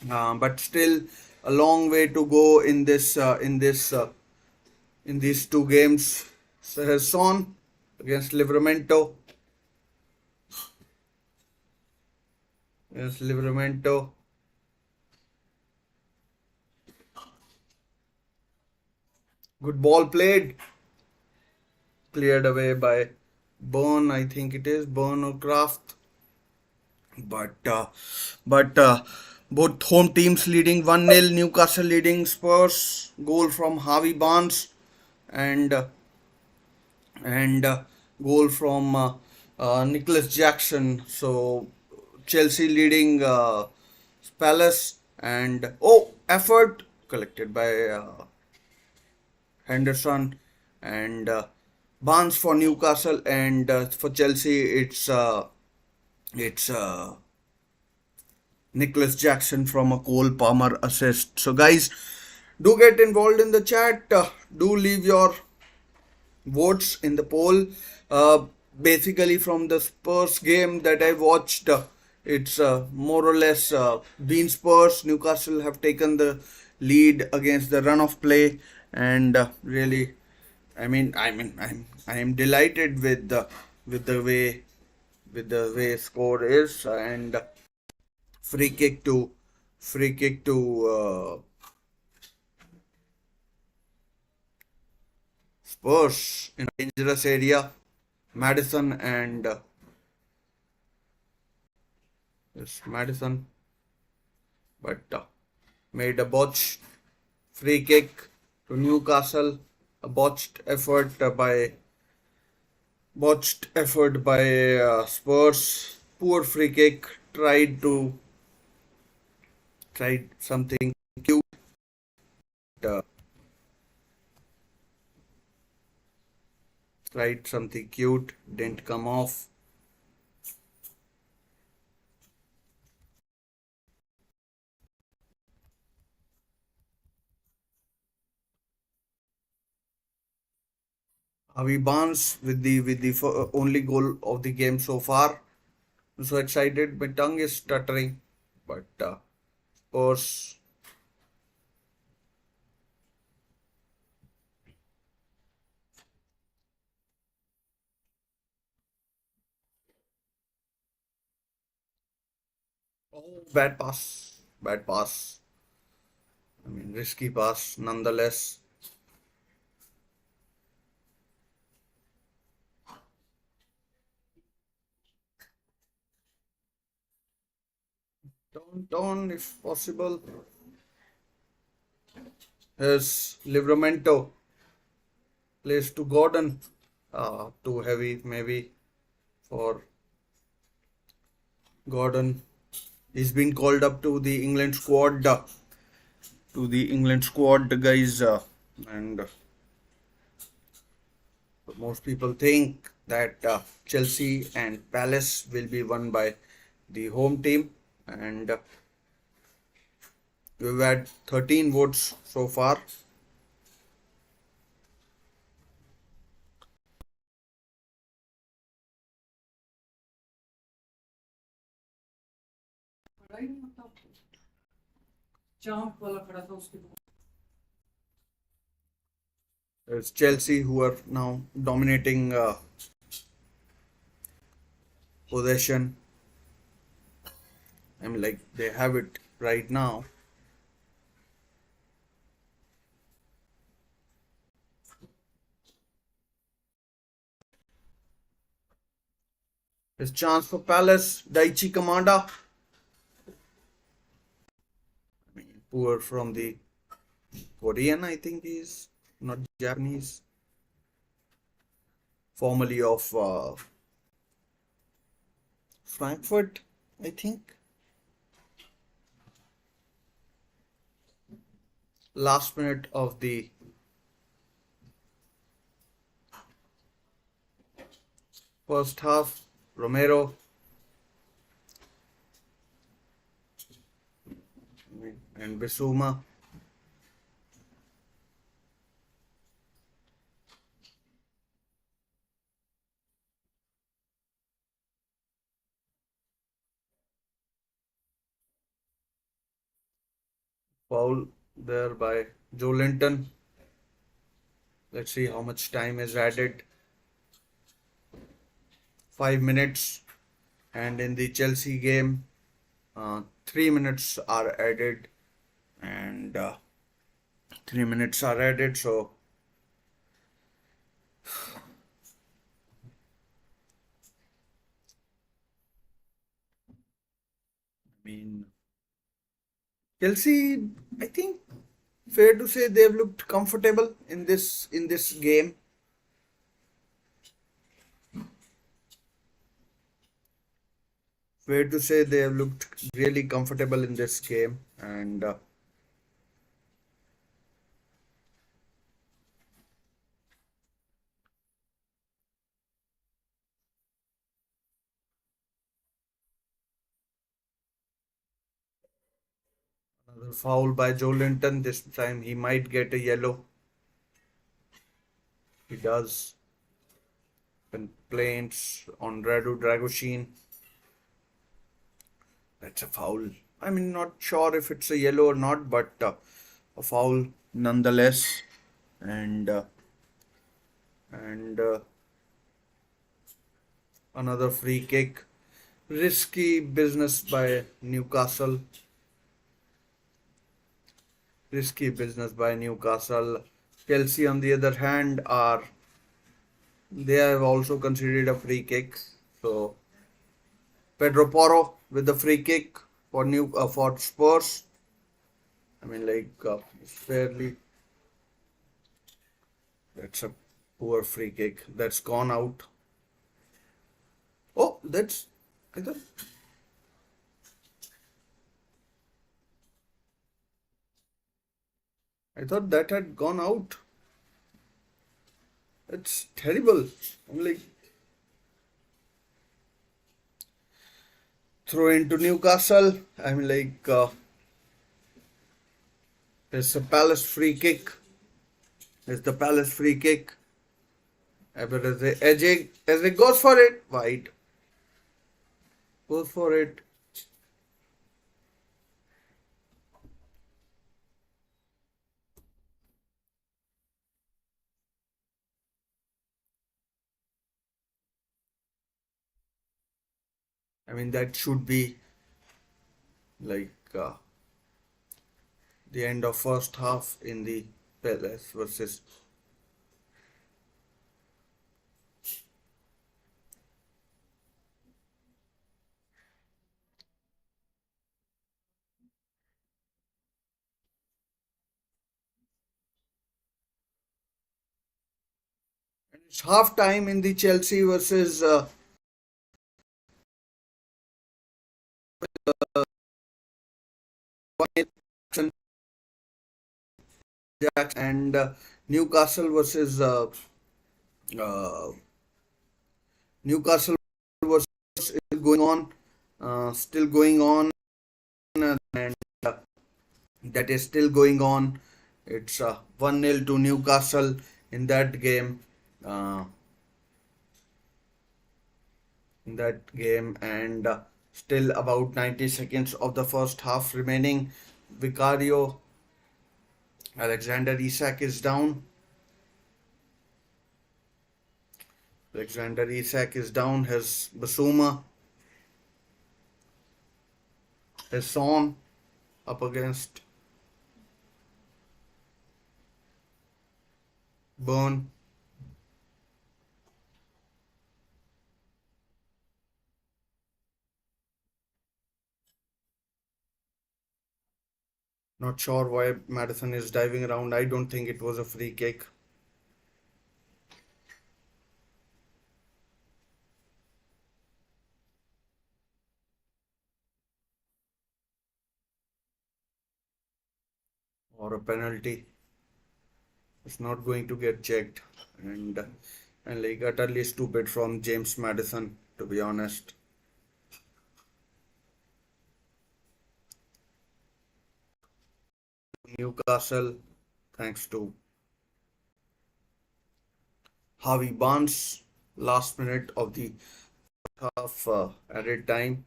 but still a long way to go in these two games. Son against Livramento. Against Livramento. Good ball played. Cleared away by Burn, I think it is Burn or Kraft. But both home teams leading 1-0. Newcastle leading Spurs. Goal from Harvey Barnes and and goal from Nicholas Jackson. So Chelsea leading Palace and effort collected by Henderson and Barnes for Newcastle and for Chelsea it's Nicholas Jackson from a Cole Palmer assist. So guys, do get involved in the chat. Do leave your votes in the poll. Uh, Basically, from the Spurs game that I watched, it's more or less been Spurs. Newcastle have taken the lead against the run of play, and really, I am delighted with the way score is and free kick to free kick to Spurs in a dangerous area. Madison and yes, Madison, but made a free kick to Newcastle. A botched effort by Spurs. Poor free kick. Tried something cute. Uh, Tried something cute. Didn't come off. Avi Barnes with the only goal of the game so far. I'm so excited. My tongue is stuttering, but Spurs. Oh, bad pass. Bad pass. I mean, risky pass nonetheless. Downtown, if possible, is Livramento plays to Gordon. Too heavy maybe for Gordon. He's been called up to the England squad. Guys, and most people think that Chelsea and Palace will be won by the home team, and we've had 13 votes so far. It's Chelsea who are now dominating possession. I mean, like they have it right now. There's chance for Palace. Daichi Kamada. I mean, poor from the Korean, I think he's not Japanese. Formerly of Frankfurt, I think. Last minute of the first half, Romero and Bissouma. Foul there by Joe Linton. Let's see how much time is added. 5 minutes. And in the Chelsea game, 3 minutes are added. And 3 minutes are added. So I mean, Chelsea, I think fair to say they've looked comfortable in this game. Fair to say they have looked really comfortable in this game, and another foul by Joe Linton. This time he might get a yellow. He does. Complaints on Radu Dragoshin. That's a foul. I mean, not sure if it's a yellow or not, but a foul nonetheless. And another free kick. Risky business by Newcastle. Risky business by Newcastle. Chelsea, on the other hand, they have also considered a free kick. So Pedro Porro with the free kick for Spurs. I mean, like fairly. That's a poor free kick. That's gone out. Oh, that's. I thought. I thought that had gone out. It's terrible. I'm like throw into Newcastle. I mean, like there's a Palace free kick. There's the Palace free kick. But as it goes for it, wide. Goes for it. I mean, that should be like the end of first half in the Palace versus. It's half time in the Chelsea versus 1 and Newcastle versus uh, Newcastle versus still going on, still going on, and that is still going on. It's 1-0 to Newcastle in that game. Uh, and still about 90 seconds of the first half remaining. Vicario Alexander Isak is down. Alexander Isak is down. His Basuma, his Son up against Burn. Not sure why Madison is diving around. I don't think it was a free kick. Or a penalty. It's not going to get checked. And like utterly stupid from James Madison, to be honest. Newcastle, thanks to Harvey Barnes, last minute of the half added time.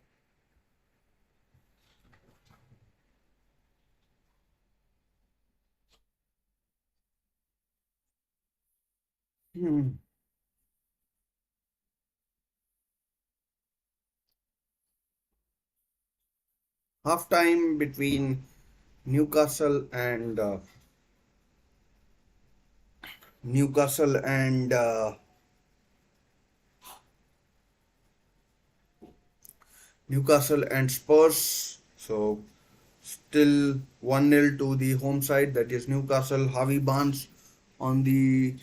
Hmm. Half time between Newcastle and Newcastle and Newcastle and Spurs. So still 1-0 to the home side, that is Newcastle. Harvey Barnes on the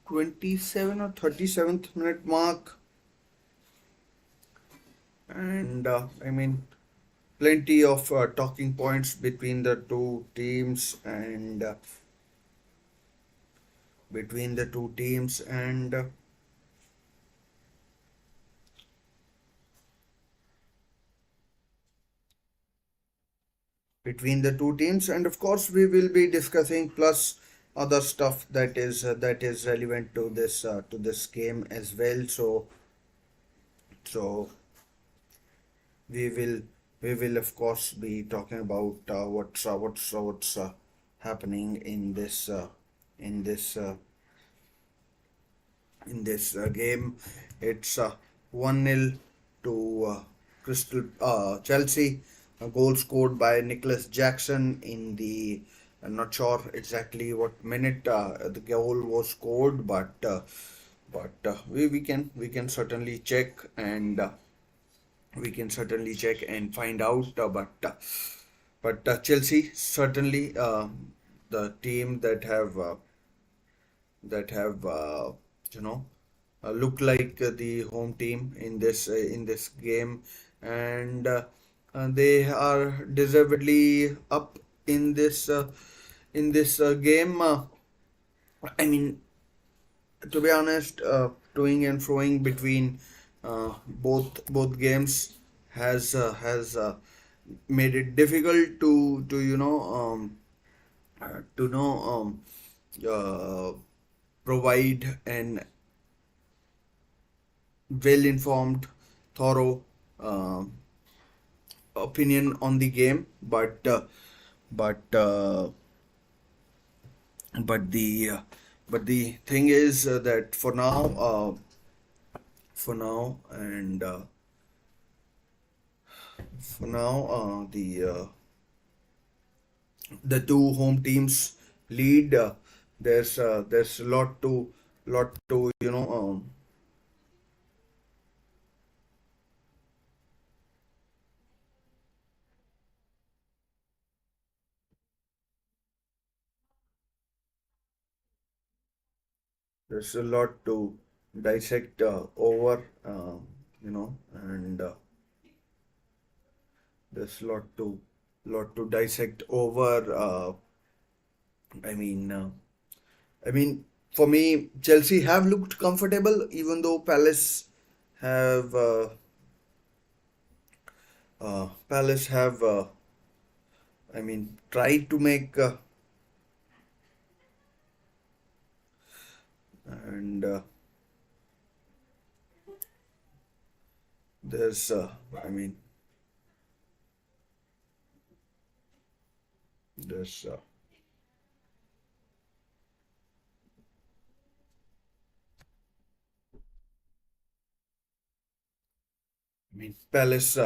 27 or 37th minute mark. And I mean, plenty of talking points between the two teams and between the two teams and between the two teams, and of course we will be discussing plus other stuff that is relevant to this game as well. So we will we will of course be talking about what's happening in this uh, in this game. It's 1-0 to Crystal Chelsea. A goal scored by Nicholas Jackson in the I'm not sure exactly what minute the goal was scored, but we can certainly check and find out. But Chelsea certainly the team that have you know look like the home team in this game, and they are deservedly up in this game. I mean, to be honest, toing and froing between both games has made it difficult to to know uh, provide an well-informed, thorough uh, opinion on the game, but but the uh, but the thing is that for now and for now the two home teams lead. There's a lot to there's a lot to dissect over, and there's a lot to dissect over. I mean, uh, I mean, for me, Chelsea have looked comfortable, even though have uh, Palace have, tried to make and there's, I mean, there's, Palace.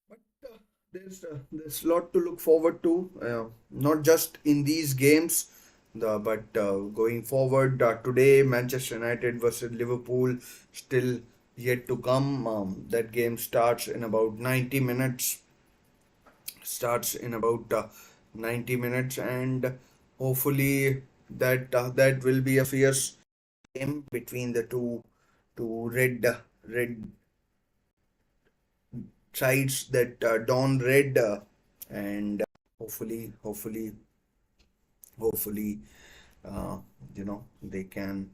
But there's a lot to look forward to, not just in these games, but going forward. Today, Manchester United versus Liverpool still yet to come. That game starts in about 90 minutes. Starts in about 90 minutes, and hopefully that will be a fierce game between the two red sides that dawn red, and hopefully uh, they can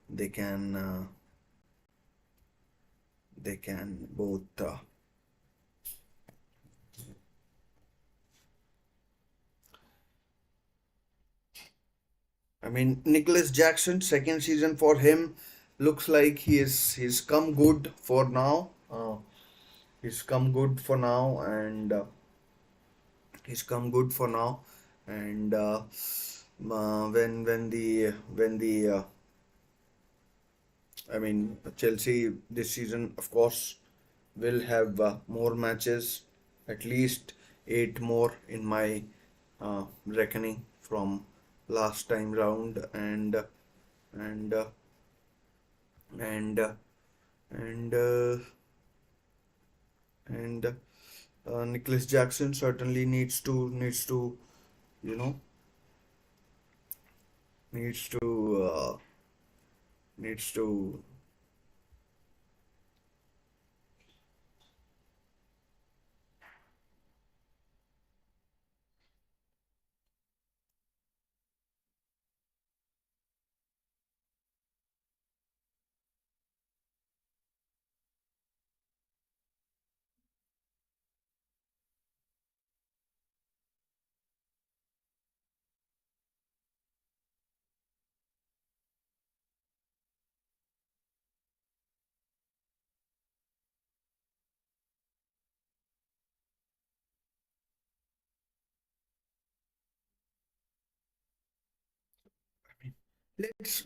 they can both Nicholas Jackson, second season for him, looks like he's come good for now. He's come good for now, and he's come good for now. And when the Chelsea this season, of course, will have more matches, at least eight more in my reckoning from last time round, and and and and Nicholas Jackson certainly you know needs to needs to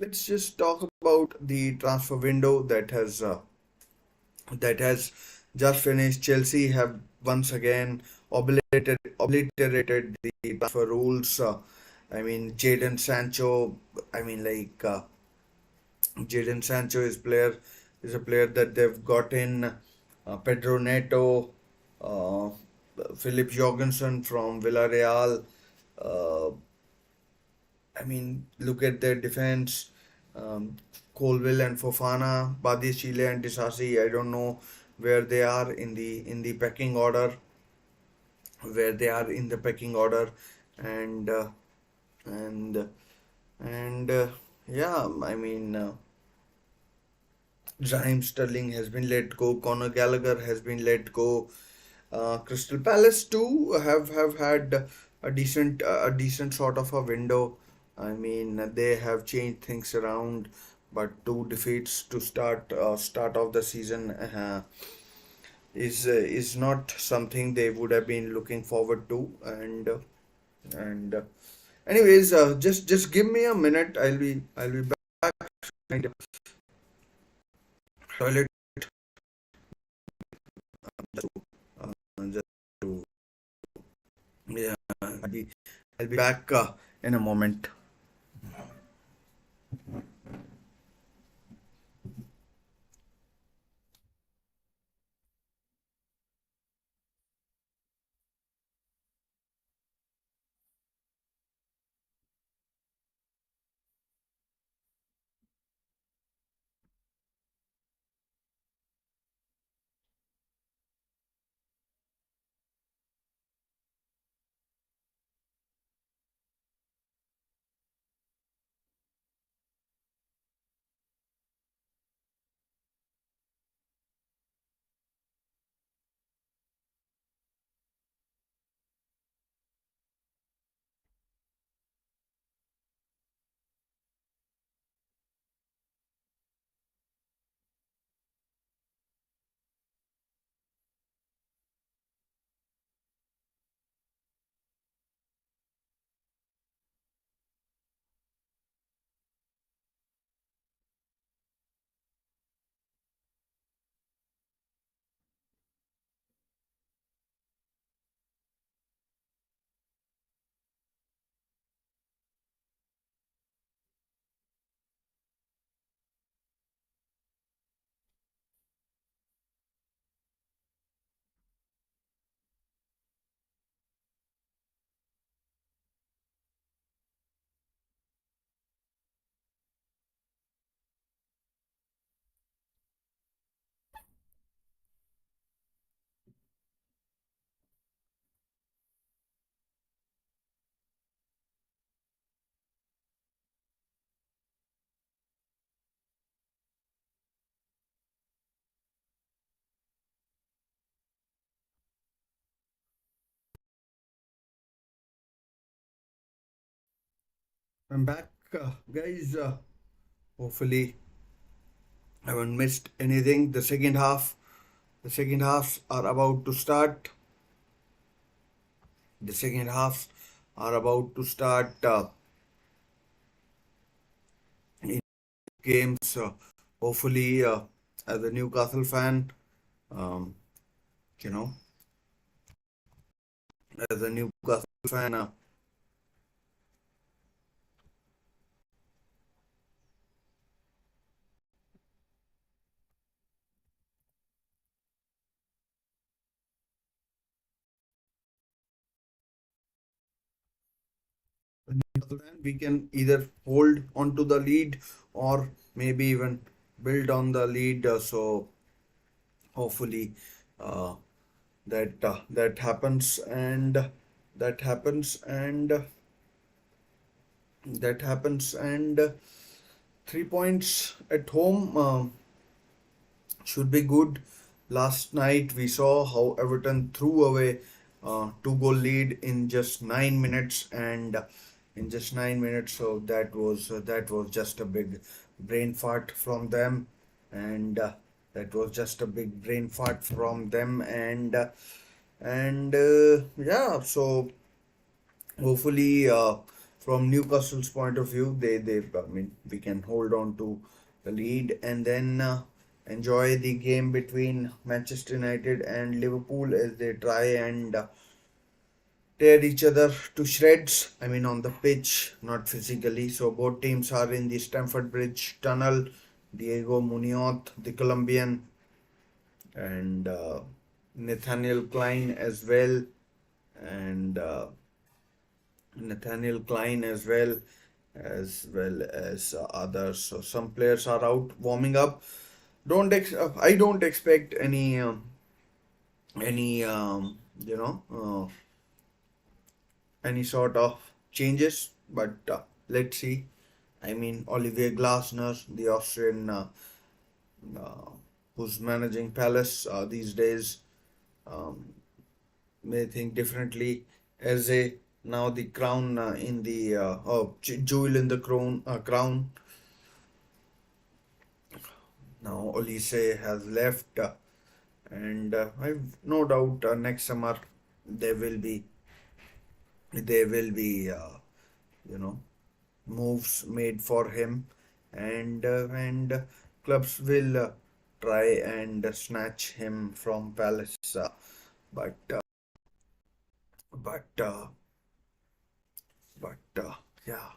let's just talk about the transfer window that has just finished. Chelsea have once again obliterated the transfer rules. Jadon Sancho. I mean, like Jadon Sancho is a player that they've got in. Pedro Neto, uh, Philip Jorgensen from Villarreal. Uh, look at their defense. Um, Colville and Fofana, Chile and Disasi. I don't know where they are in the pecking order. Where they are in the pecking order, and and and yeah. Raheem Sterling has been let go. Conor Gallagher has been let go. Crystal Palace too have had a decent sort of a window. They have changed things around, but two defeats to start of the season is not something they would have been looking forward to. And anyways, just give me a minute. I'll be back. And toilet just to, yeah. I'll be back in a moment. I'm back, guys. Hopefully, I haven't missed anything. The second halves are about to start. The second halves are about to start in games. Hopefully, as a Newcastle fan, um, you know, as a Newcastle fan, we can either hold onto the lead or maybe even build on the lead. So hopefully, uh, that happens that happens and that happens and 3 points at home should be good. Last night we saw how Everton threw away two-goal lead in just 9 minutes, and in just 9 minutes, so that was just a big brain fart from them, and that was just a big brain fart from them, and yeah, so hopefully from Newcastle's point of view, they I mean we can hold on to the lead and then enjoy the game between Manchester United and Liverpool as they try and tear each other to shreds. I mean on the pitch, not physically. So both teams are in the Stamford Bridge tunnel. Diego Munoz, the Colombian, and Nathaniel Klein as well, and Nathaniel Klein as well as others. So some players are out warming up. I don't expect any any sort of changes, but let's see. I mean Olivier Glasner, the Austrian uh, who's managing Palace these days, um, may think differently. As a now the crown in the jewel in the crown. Now Olise has left, and I've no doubt next summer there will be there will be you know moves made for him, and clubs will try and snatch him from Palace, but but But yeah.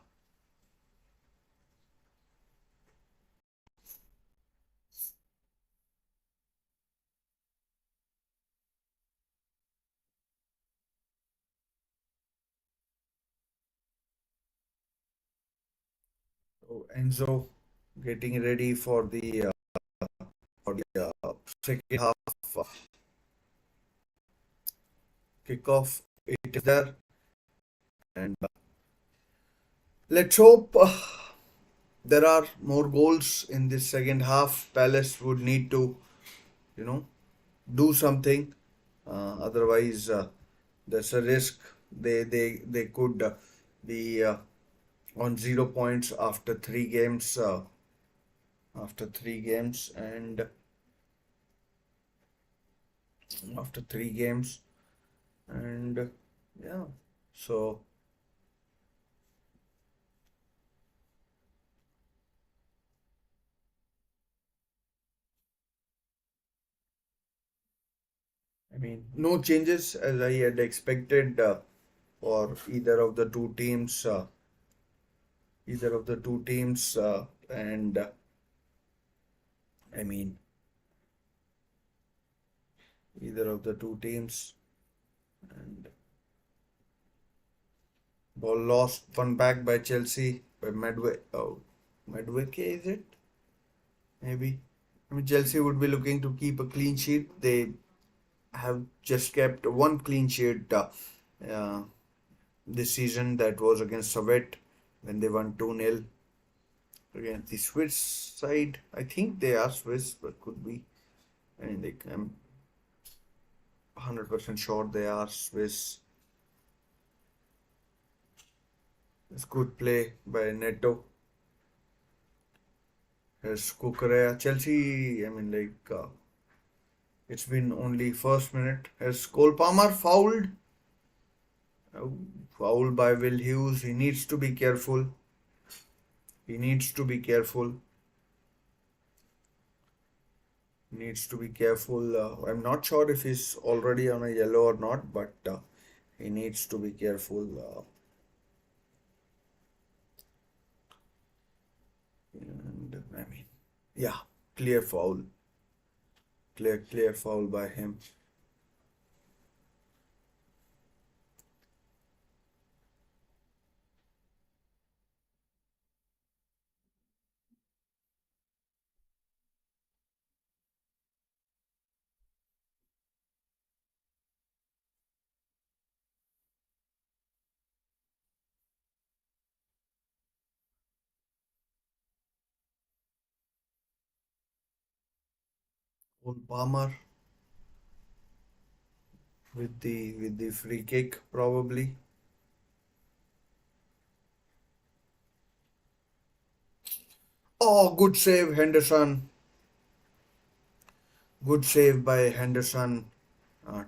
So Enzo getting ready for the second half kickoff. It is there, and let's hope there are more goals in this second half. Palace would need to, you know, do something. Otherwise, there's a risk they could be on 0 points after 3 games. And after 3 games, and yeah, so I mean, no changes as I had expected for either of the two teams, and I mean, either of the two teams, and ball lost, one back by Chelsea by Medway. Oh, Medway, is it? Maybe. I mean, Chelsea would be looking to keep a clean sheet. They have just kept one clean sheet uh, this season. That was against Sovet when they won 2-0 against the Swiss side. I think they are Swiss, but could be. I mean, I'm 100% sure they are Swiss. It's good play by Neto. Here's Kukurea. Chelsea, I mean, it's been only first minute. Here's Cole Palmer fouled. Fouled by Will Hughes. He needs to be careful. He needs to be careful. Needs to be careful. I'm not sure if he's already on a yellow or not, but he needs to be careful. And I mean, yeah, clear foul. Clear foul by him. Cole Palmer with the free kick probably. Oh, good save, Henderson. Good save by Henderson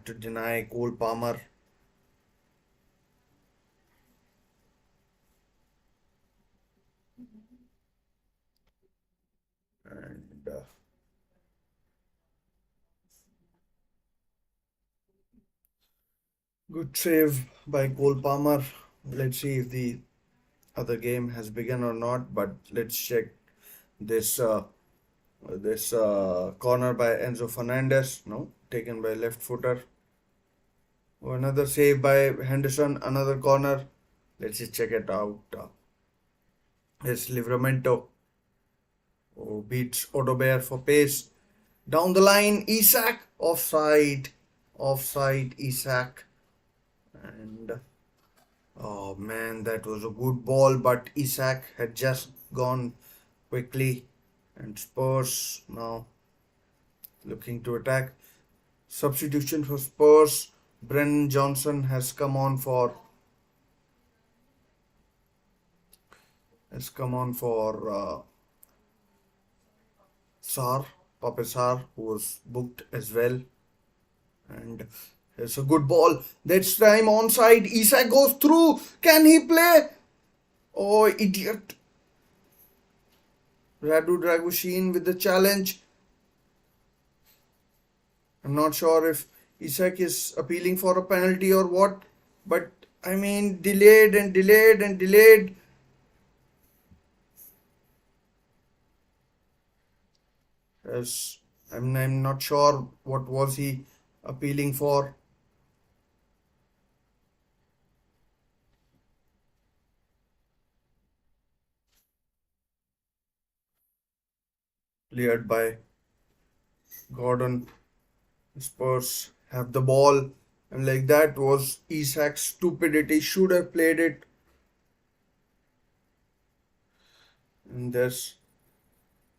to deny Cole Palmer. And good save by Cole Palmer. Let's see if the other game has begun or not, but let's check this corner by Enzo Fernandez. No, taken by left footer. Oh, another save by Henderson. Another corner. Let's just check it out. It's Livramento. Oh, beats Odobear for pace. Down the line, Isak. Offside. Offside, Isak. And oh man, that was a good ball, but Isak had just gone quickly. And Spurs now looking to attack. Substitution for Spurs. Brennan Johnson has come on for Sar, Pape Sar, who was booked as well. And it's a good ball. That's time onside. Isak goes through. Can he play? Oh, idiot. Radu Dragoshin with the challenge. I'm not sure if Isak is appealing for a penalty or what, but I mean, delayed and delayed and delayed. Yes, I'm not sure what was he appealing for. Cleared by Gordon. Spurs have the ball. And like that was Isak's stupidity. Should have played it. And there's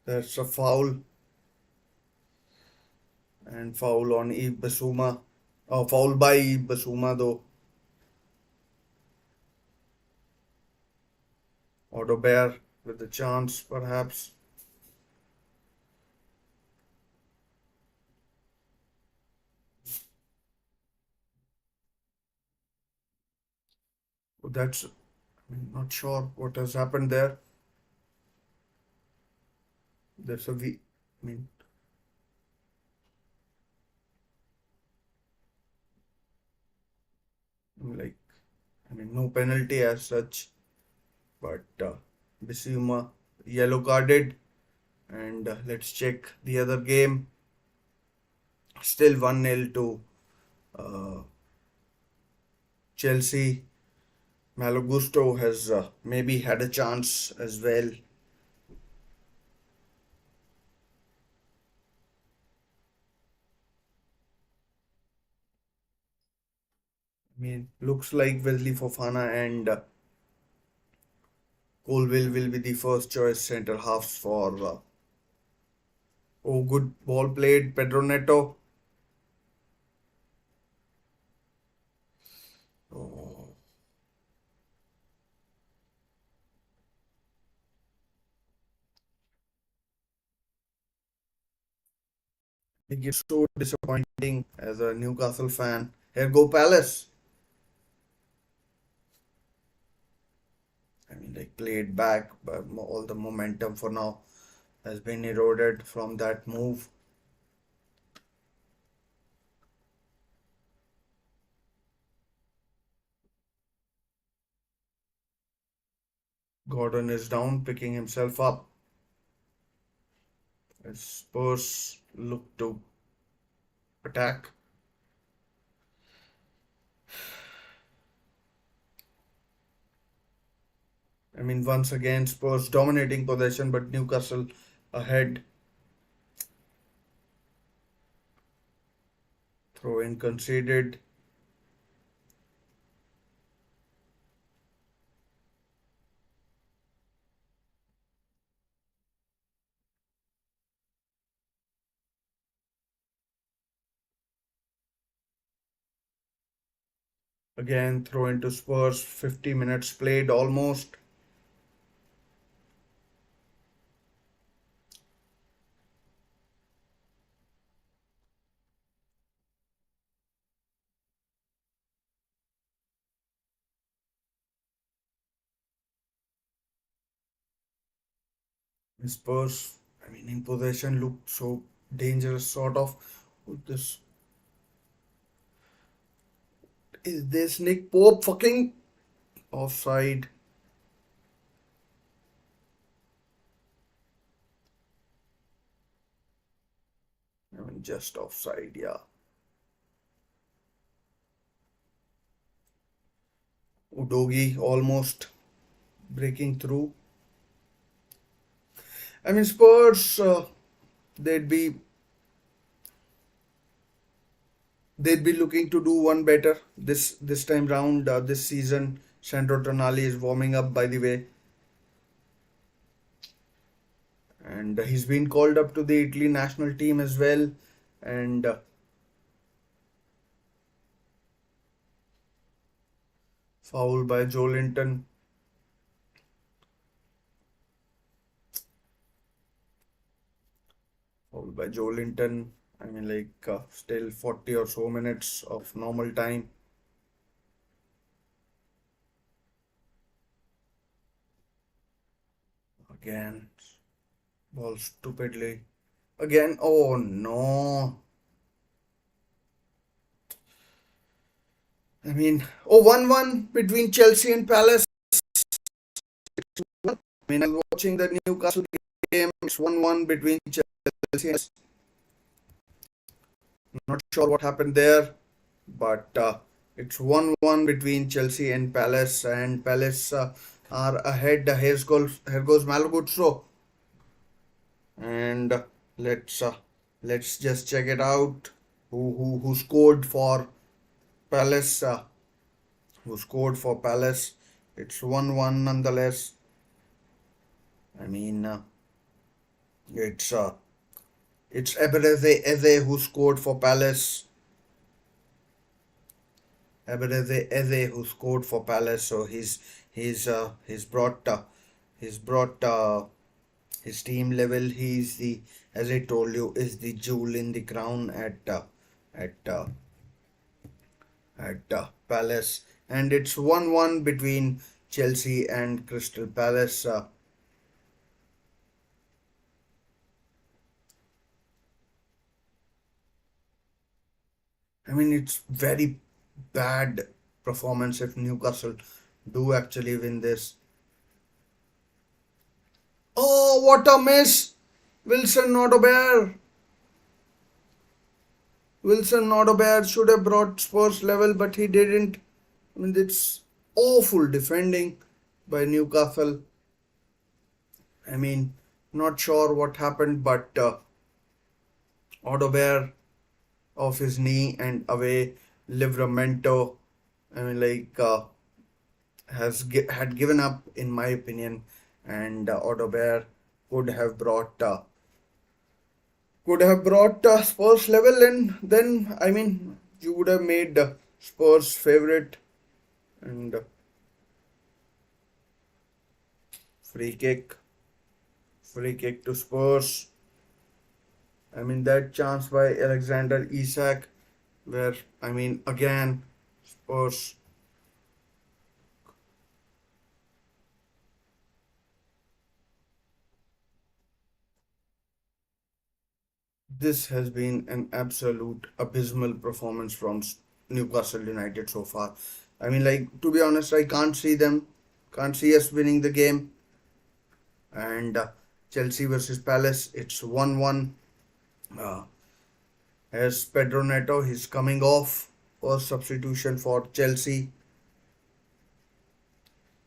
a foul. And foul on Eve Basuma. Oh, foul by Eve Basuma though. Otto Bear with the chance perhaps. That's I'm not sure what has happened there. There's a V. I mean, like, no penalty as such, but Bissouma yellow carded. And let's check the other game. Still 1-0 to uh, Chelsea. Malo Gusto has maybe had a chance as well. I mean, looks like Wesley Fofana and Colville will be the first choice centre halves for. Oh, good ball played, Pedro Neto. Oh, it is so disappointing as a Newcastle fan. Here go Palace. I mean, like played back, but all the momentum for now has been eroded from that move. Gordon is down, picking himself up. As Spurs look to attack. I mean, once again, Spurs dominating possession, but Newcastle ahead. Throw in conceded. Again, throw into Spurs. 50 minutes played almost. Spurs, I mean, in possession look so dangerous, sort of. This is this Nick Pope fucking offside. I mean, just offside, yeah. Udogi almost breaking through. I mean, Spurs, they'd be they'd be looking to do one better this time round. This season, Sandro Tonali is warming up, by the way, and he's been called up to the Italy national team as well. And foul by Joe Linton. Foul by Joe Linton. I mean, like still 40 or so minutes of normal time. Again, ball stupidly. Again, oh no. I mean, oh, 1-1 between Chelsea and Palace. I mean, I was watching the Newcastle game. It's 1-1 between Chelsea and not sure what happened there, but it's 1-1 between Chelsea and Palace are ahead. Here goes Malagutso, and let's uh, let's just check it out. Who scored for Palace? Who scored for Palace? It's 1-1 nonetheless. I mean, it's Ebereze Eze who scored for Palace. Ebereze Eze who scored for Palace. So he's brought his team level. He's the, as I told you, is the jewel in the crown at Palace, and it's 1-1 between Chelsea and Crystal Palace. I mean, it's very bad performance if Newcastle do actually win this. Oh, what a miss! Wilson not a bear. Wilson not a bear should have brought Spurs level, but he didn't. I mean, it's awful defending by Newcastle. I mean, not sure what happened, but Odobear off his knee and away. Livramento, I mean, like had given up, in my opinion, and Odobear could have brought Spurs level, and then I mean, you would have made Spurs favorite, and free kick, free kick to Spurs. I mean, that chance by Alexander Isak, where, I mean, again, Spurs. This has been an absolute abysmal performance from Newcastle United so far. I mean, like, to be honest, I can't see us winning the game. And Chelsea versus Palace, it's 1-1. Uh, as Pedro Neto, he's coming off first substitution for Chelsea.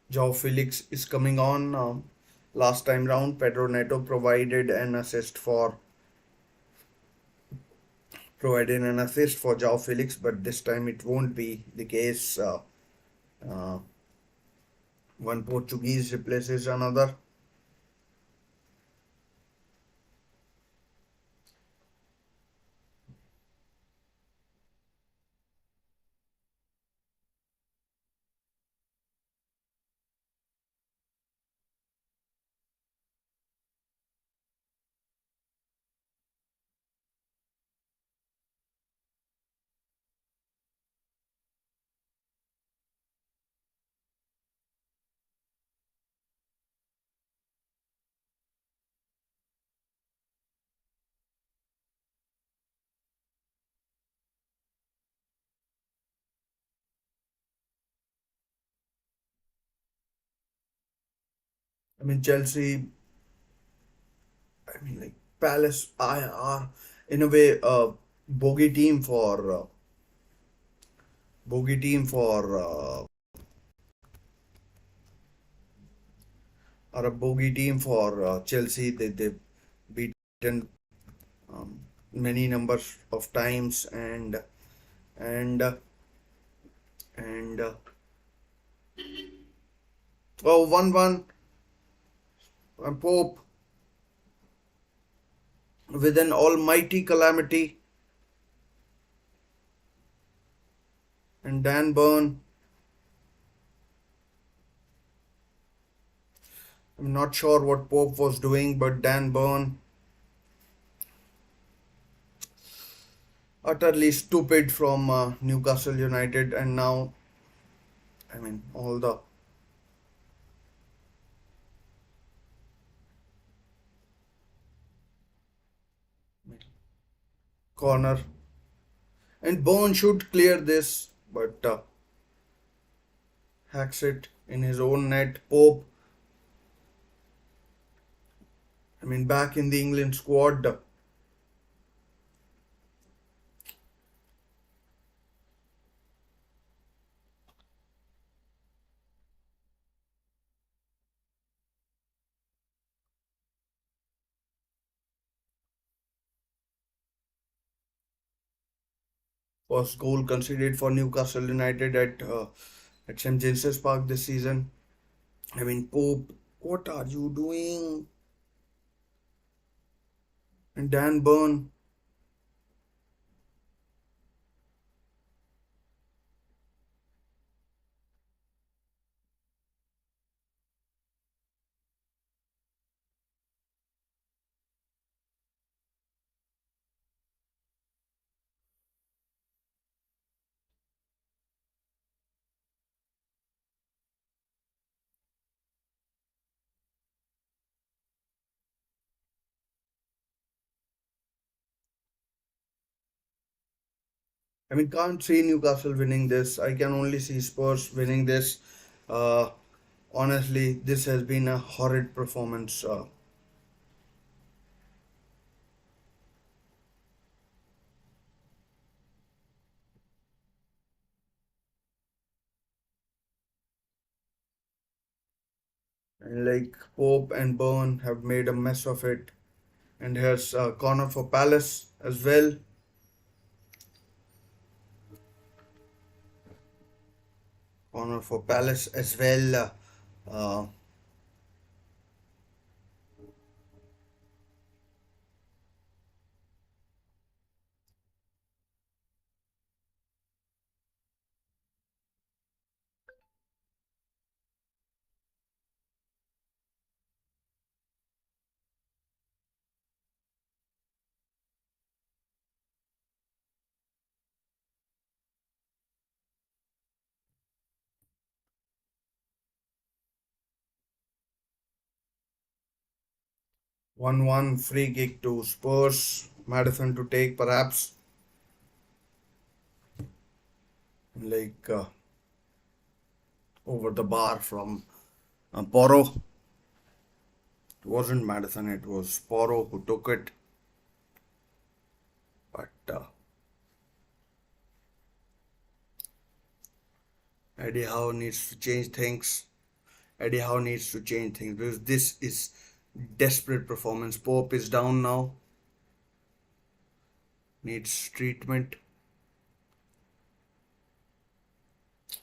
Joao Felix is coming on. Last time round, Pedro Neto provided an assist for Joao Felix, but this time it won't be the case. Uh, One Portuguese replaces another. I mean, Chelsea, I mean, like Palace are in a way bogey team for bogey team for are a bogey team for Chelsea. They've beaten many numbers of times, and and oh, 1-1 Pope with an almighty calamity, and Dan Burn. I'm not sure what Pope was doing, but Dan Burn, utterly stupid from Newcastle United, and now, I mean, all the corner, and Burn should clear this, but hacks it in his own net. Pope, I mean, back in the England squad. First goal conceded for Newcastle United at St James's Park this season. I mean, Pope, what are you doing? And Dan Burn, I mean, can't see Newcastle winning this. I can only see Spurs winning this. Uh, Honestly, this has been a horrid performance. And like Pope and Byrne have made a mess of it. And here's a corner for Palace as well. Corner for Palace as well. Uh, One free kick to Spurs. Madison to take perhaps. Like over the bar from Porro. It wasn't Madison, it was Porro who took it. But Eddie Howe needs to change things. Eddie Howe needs to change things because this is desperate performance. Pope is down now. Needs treatment.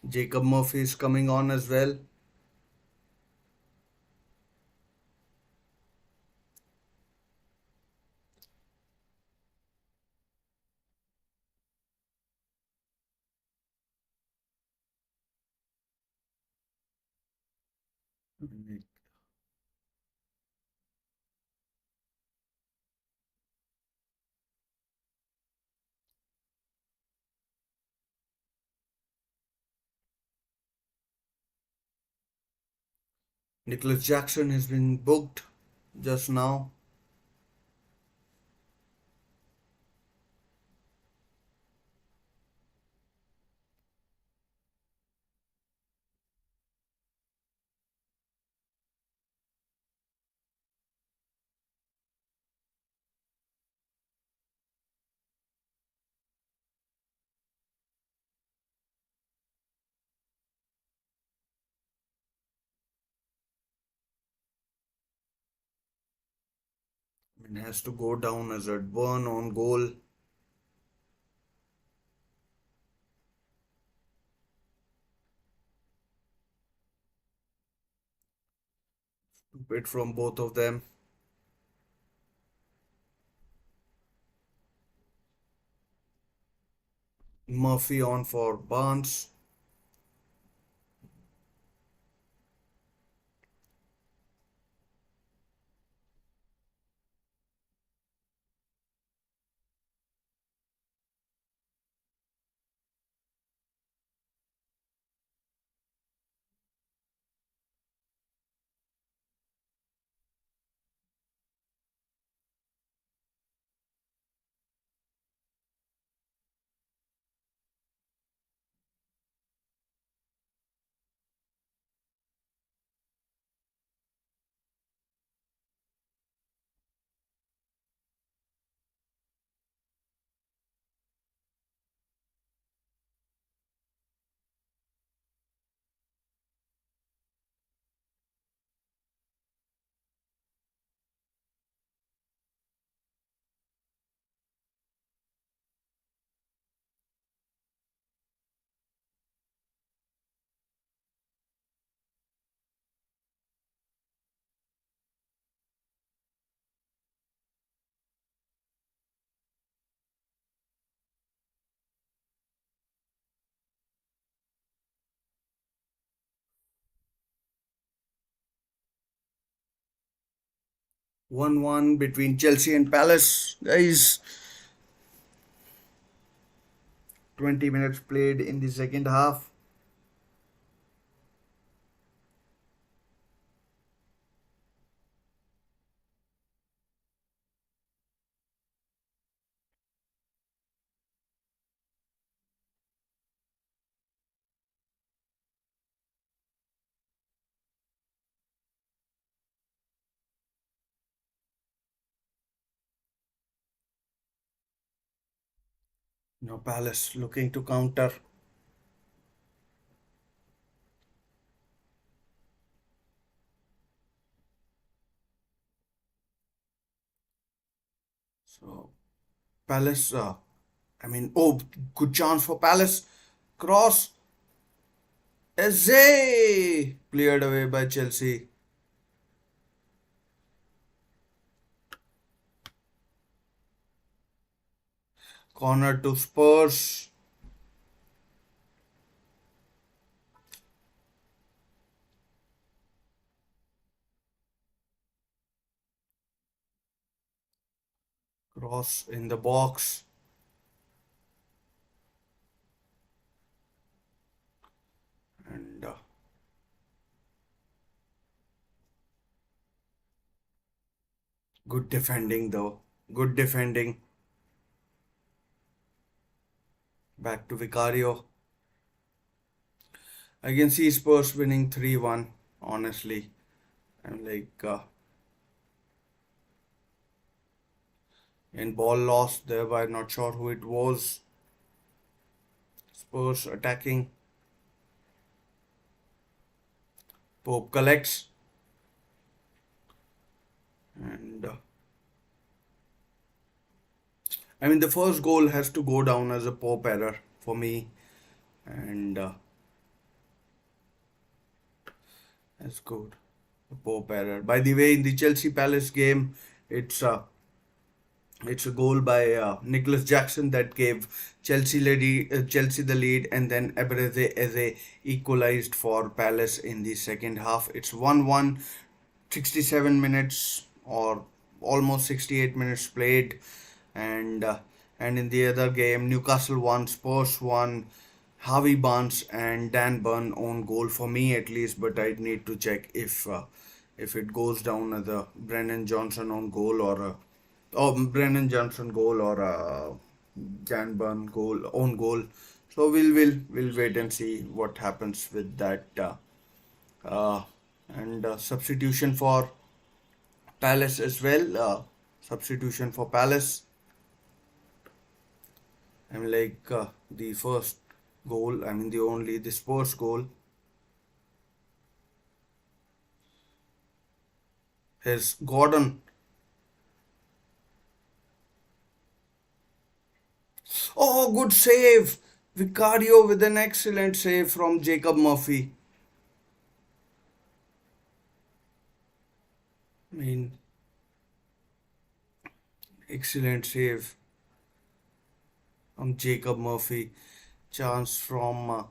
Jacob Murphy is coming on as well. Nicholas Jackson has been booked just now. And has to go down as a burn on goal. Stupid from both of them. Murphy on for Barnes. 1-1 between Chelsea and Palace. Guys, 20 minutes played in the second half. Now Palace looking to counter. So Palace, oh, good chance for Palace. Cross. Eze cleared away by Chelsea. Corner to Spurs. Cross in the box. And good defending though. Good defending. Back to Vicario. I can see Spurs winning 3-1, honestly. I'm in ball loss, thereby not sure who it was. Spurs attacking. Pope collects. And the first goal has to go down as a Pope error for me. And that's good. A Pope error. By the way, in the Chelsea Palace game, it's it's a goal by Nicholas Jackson that gave Chelsea the lead, and then Eberezer Eze equalized for Palace in the second half. It's 1-1, 67 minutes or almost 68 minutes played, and in the other game, Newcastle won, Spurs won. Harvey Barnes and Dan Burn own goal for me at least, but I need to check if it goes down as a Brennan Johnson own goal or a Brennan Johnson goal or a Dan Burn goal own goal. So we'll wait and see what happens with that. Uh, and substitution for Palace as well. Substitution for Palace. The first goal. The Spurs goal. Here's Gordon. Oh, good save! Vicario with an excellent save from Jacob Murphy. I mean, excellent save from Jacob Murphy. Chance from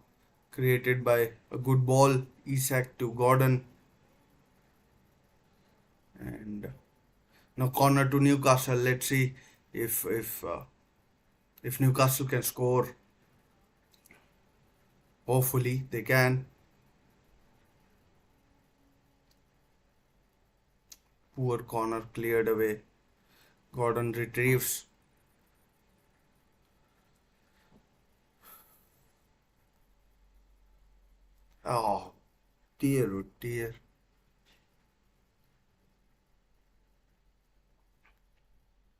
created by a good ball. Isak to Gordon. And now corner to Newcastle. Let's see if Newcastle can score. Hopefully they can. Poor corner cleared away. Gordon retrieves. Oh dear, oh dear.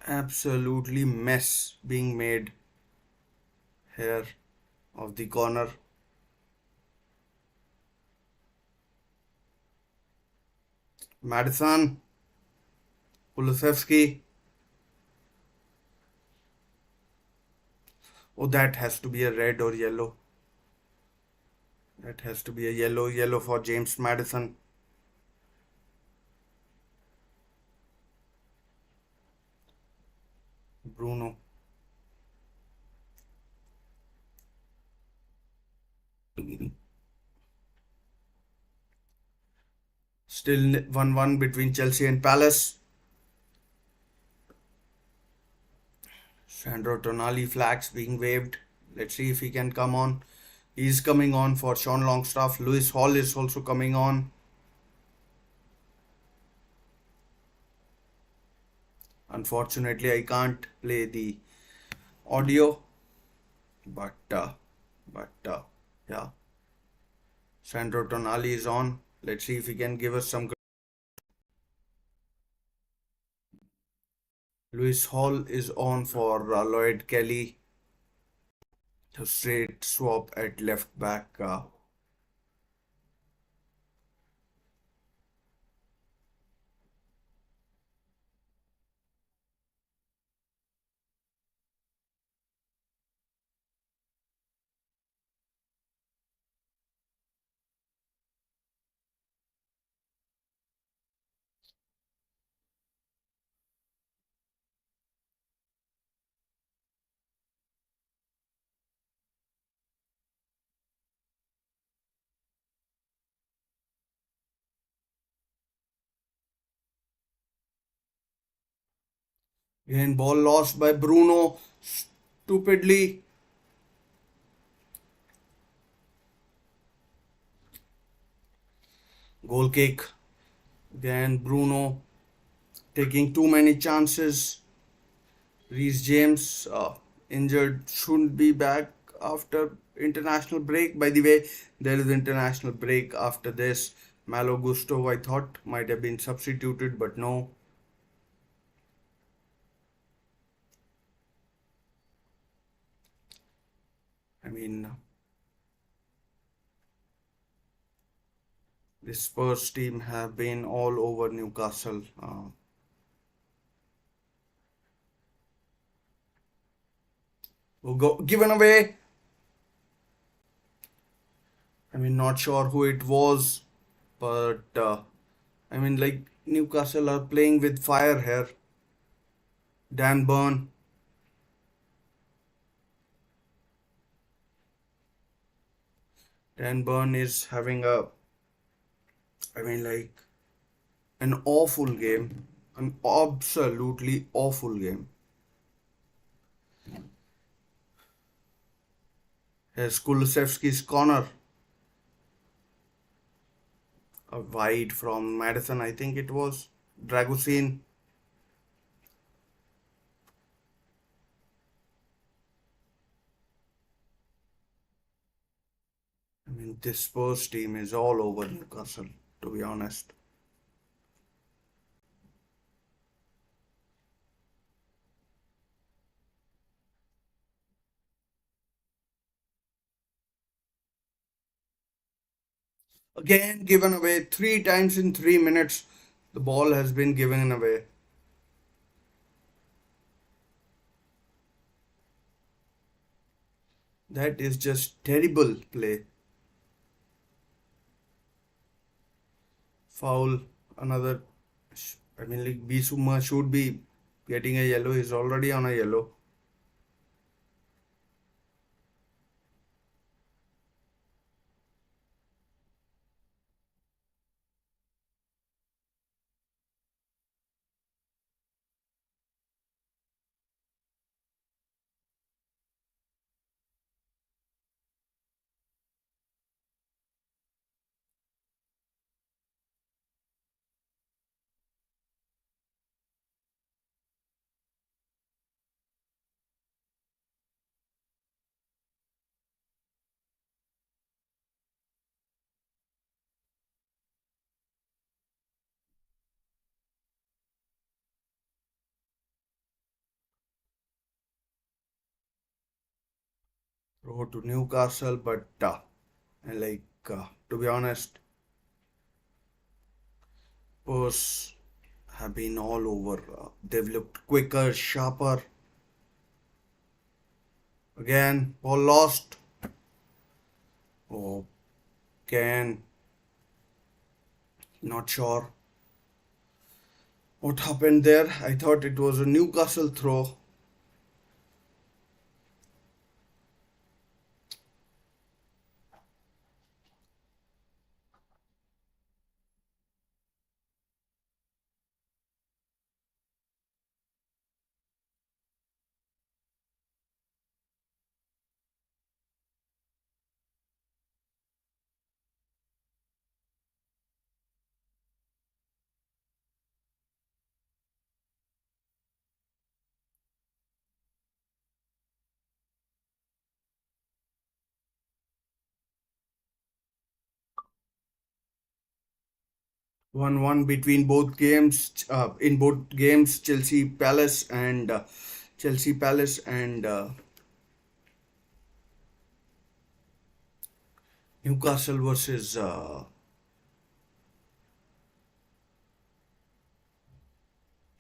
Absolutely mess being made here of the corner. Madison, Kulusevski. Oh, that has to be a red or yellow. That has to be a yellow for James Madison. Bruno. Still 1-1 between Chelsea and Palace. Sandro Tonali flags being waved. Let's see if he can come on. He's coming on for Sean Longstaff. Lewis Hall is also coming on. Unfortunately, I can't play the audio, but yeah, Sandro Tonali is on. Let's see if he can give us some. Lewis Hall is on for Lloyd Kelly. A straight swap at left back. Again, ball lost by Bruno. Stupidly. Goal kick. Again, Bruno taking too many chances. Reece James injured, shouldn't be back after international break. By the way, there is international break after this. Malo Gusto, I thought, might have been substituted, but no. I mean, the Spurs team have been all over Newcastle. Will go given away. I mean, not sure who it was, but I mean, like Newcastle are playing with fire here. Dan Burn. Dan Burn is having I mean, like an awful game, an absolutely awful game. Here's Kulusevski's corner, a wide from Madison, I think it was. Dragusin. I mean, this Spurs team is all over Newcastle, to be honest. Again, given away 3 times in 3 minutes. The ball has been given away. That is just terrible play. Foul. Another. I mean, like Bisuma should be getting a yellow. He's already on a yellow. Throw to Newcastle, but and like to be honest, Spurs have been all over. They've looked quicker, sharper. Again, ball lost. Oh, again, not sure what happened there. I thought it was a Newcastle throw. 1-1 between both games. In both games, Chelsea Palace and Newcastle versus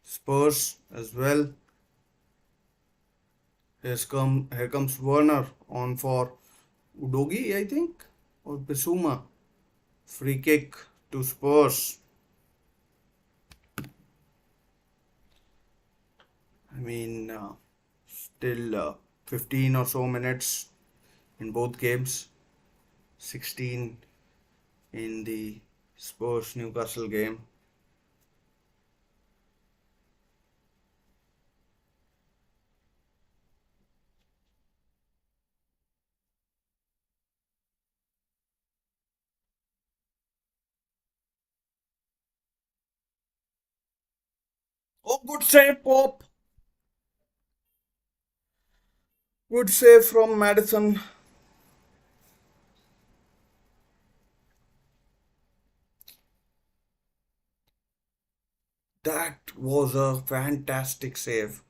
Spurs as well. Here comes Werner on for Udogi, I think, or Bissouma. Free kick to Spurs. I mean, still 15 or so minutes in both games. 16 in the Spurs Newcastle game. Oh, good save, Pope. Good save from Madison. That was a fantastic save.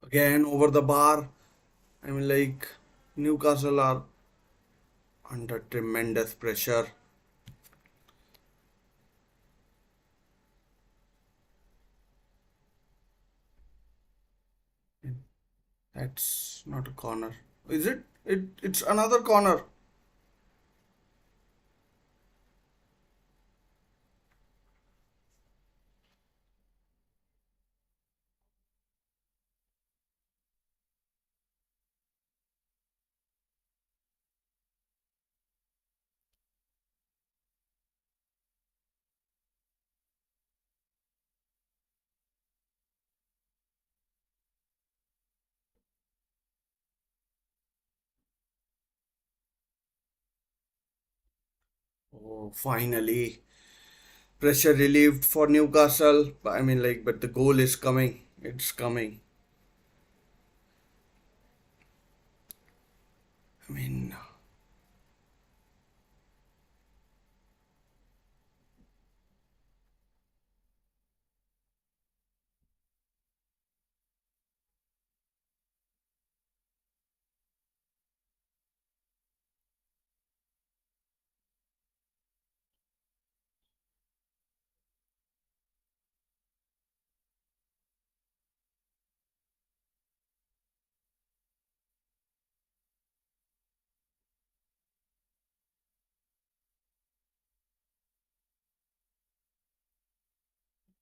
Again, over the bar. I mean, like, Newcastle are under tremendous pressure. That's not a corner. Is it? It's another corner. Oh, finally. Pressure relieved for Newcastle. I mean, like, but the goal is coming. It's coming. I mean,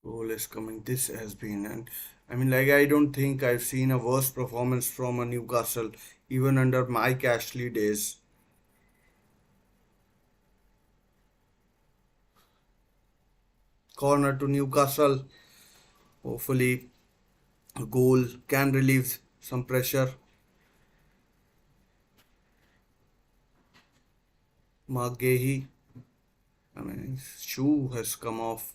goal is coming. This has been, and I mean, like, I don't think I've seen a worse performance from a Newcastle, even under Mike Ashley days. Corner to Newcastle. Hopefully, a goal can relieve some pressure. Mark Gahey. I mean, his shoe has come off.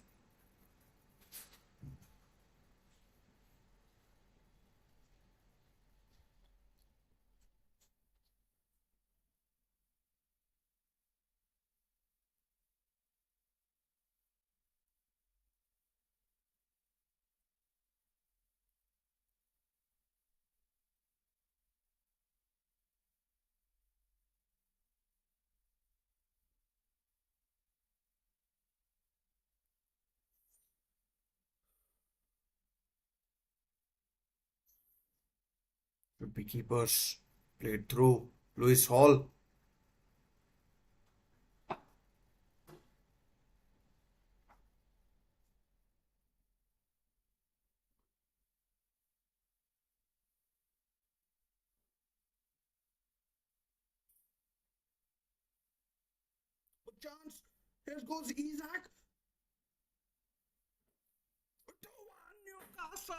Should be keepers. Played through. Lewis Hall. Good chance. Here goes Isaac. 2-1 Newcastle.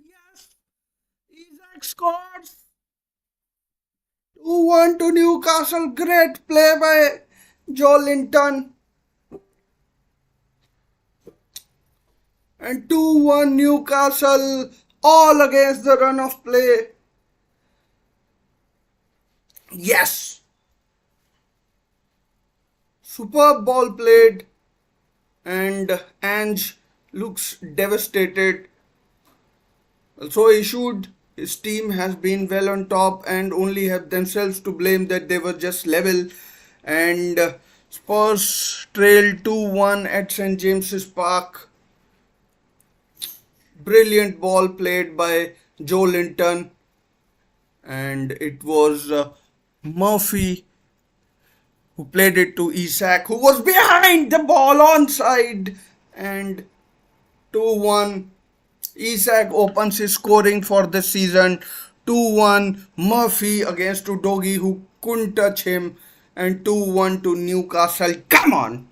Yes. Isaac scores. 2-1 to Newcastle. Great play by Joe Linton, and 2-1 Newcastle, all against the run of play. Yes, superb ball played, and Ange looks devastated. Also issued, his team has been well on top and only have themselves to blame that they were just level. And Spurs trailed 2-1 at St James's Park. Brilliant ball played by Joe Linton, and it was Murphy who played it to Isak, who was behind the ball onside, and 2-1. Isak opens his scoring for the season. 2-1. Murphy against Udogi, who couldn't touch him, and 2-1 to Newcastle. Come on!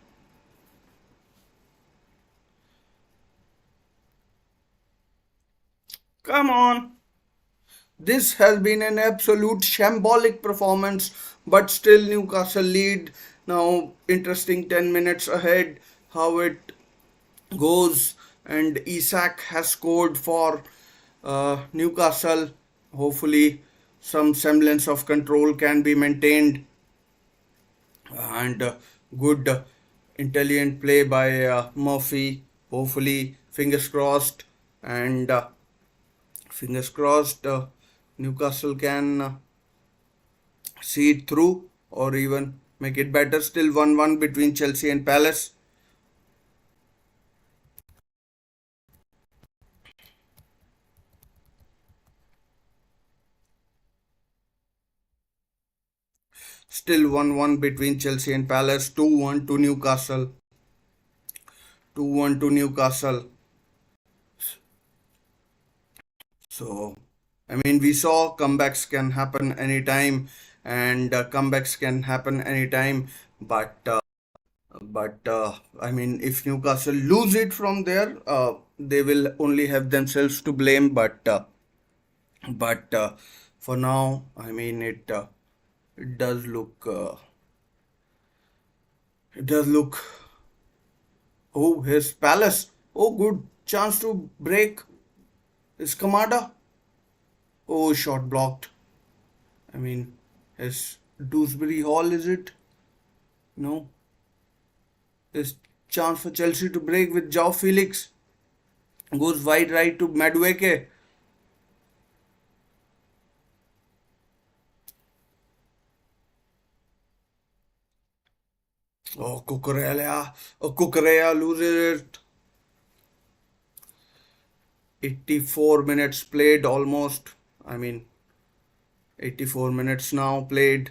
Come on! This has been an absolute shambolic performance, but still Newcastle lead. Now, interesting 10 minutes ahead how it goes, and Isak has scored for Newcastle. Hopefully, some semblance of control can be maintained, and good, intelligent play by Murphy. Hopefully, fingers crossed, and fingers crossed, Newcastle can see it through or even make it better. Still 1-1 between Chelsea and Palace. Still 1-1 between Chelsea and Palace. 2-1 to Newcastle. 2-1 to Newcastle. So, I mean, we saw comebacks can happen anytime, and comebacks can happen anytime. But I mean, if Newcastle lose it from there, they will only have themselves to blame. But for now, I mean, it does look it does look. Oh, his Palace. Oh, good chance to break. Is Kamada? Oh, shot blocked. I mean, his Dewsbury Hall, is it? No. His chance for Chelsea to break with Joao Felix. Goes wide right to Madueke. Oh, Cucurella. Oh, Cucurella loses it. 84 minutes played almost. I mean, 84 minutes now played.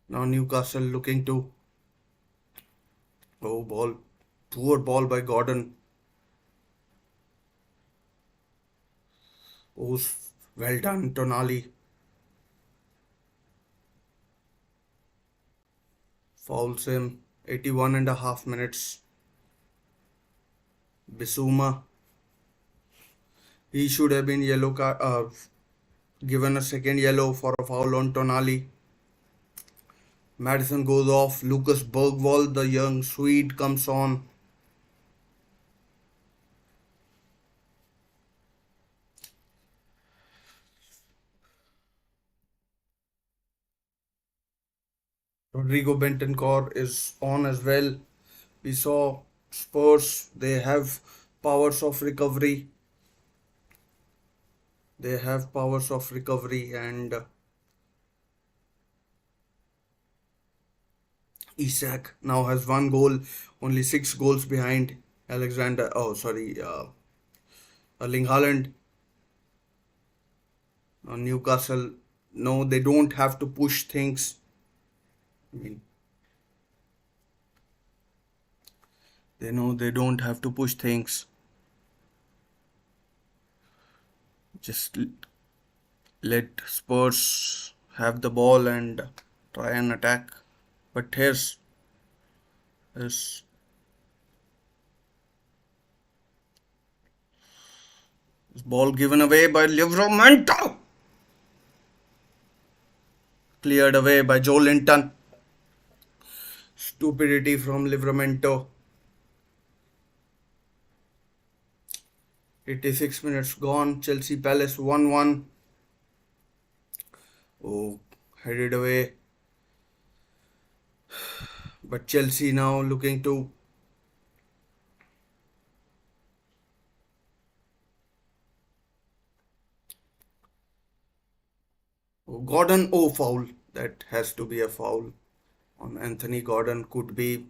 Now Newcastle looking to. Oh, ball. Poor ball by Gordon. Oh, well done, Tonali. Fouls him. 81 and a half minutes. Bissouma. He should have been yellow card, given a second yellow for a foul on Tonali. Madison goes off. Lucas Bergwall, the young Swede, comes on. Rodrigo Bentancur is on as well. We saw Spurs, they have powers of recovery. They have powers of recovery, and Isak now has one goal, only 6 goals behind Alexander. Oh, sorry, Erling Haaland. Newcastle, no, they don't have to push things. I mean, they know they don't have to push things. Just let Spurs have the ball and try and attack. But here's this ball given away by Livramento. cleared away by Joe Linton. Stupidity from Livramento. 86 minutes gone. Chelsea Palace 1-1. Oh, headed away. But Chelsea now looking to Gordon. Oh, foul. That has to be a foul on Anthony Gordon. Could be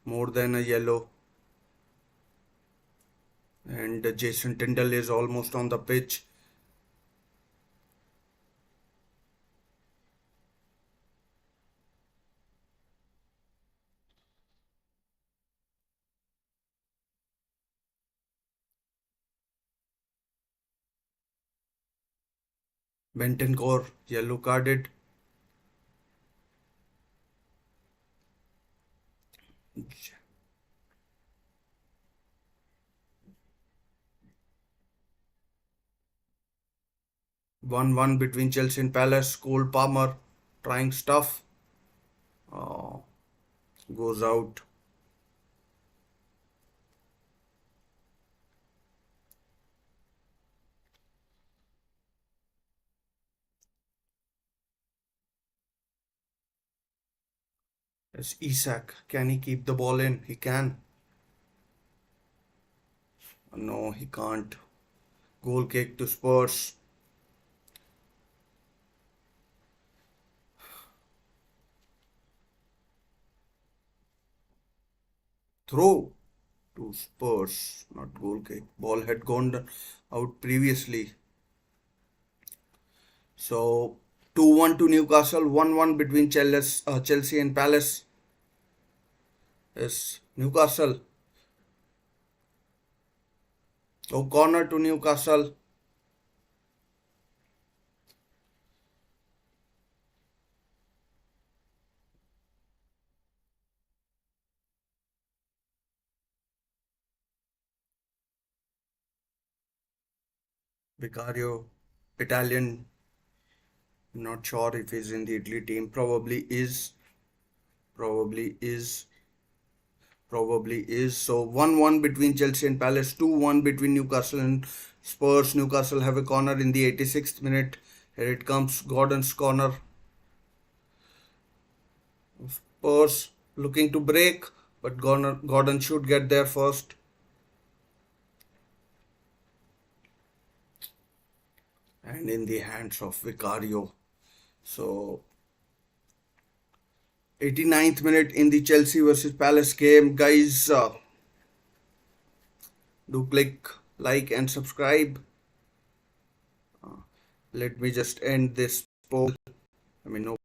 more than a yellow. And Jason Tyndall is almost on the pitch. Bentancur yellow carded. 1-1 between Chelsea and Palace. Cole Palmer trying stuff. Oh, goes out. It's Isak. Can he keep the ball in? He can. No, he can't. Goal kick to Spurs. Throw to Spurs, not goal kick. Ball had gone out previously. So 2-1 to Newcastle, 1-1 between Chelsea and Palace. Yes, Newcastle. Oh, corner to Newcastle. Vicario, Italian. Not sure if he's in the Italy team. Probably is. Probably is. Probably is. So 1-1 between Chelsea and Palace, 2-1 between Newcastle and Spurs. Newcastle have a corner in the 86th minute. Here it comes, Gordon's corner. Spurs looking to break, but Gordon should get there first. And in the hands of Vicario. So 89th minute in the Chelsea versus Palace game. Guys, do click like and subscribe. Let me just end this poll. I mean, no,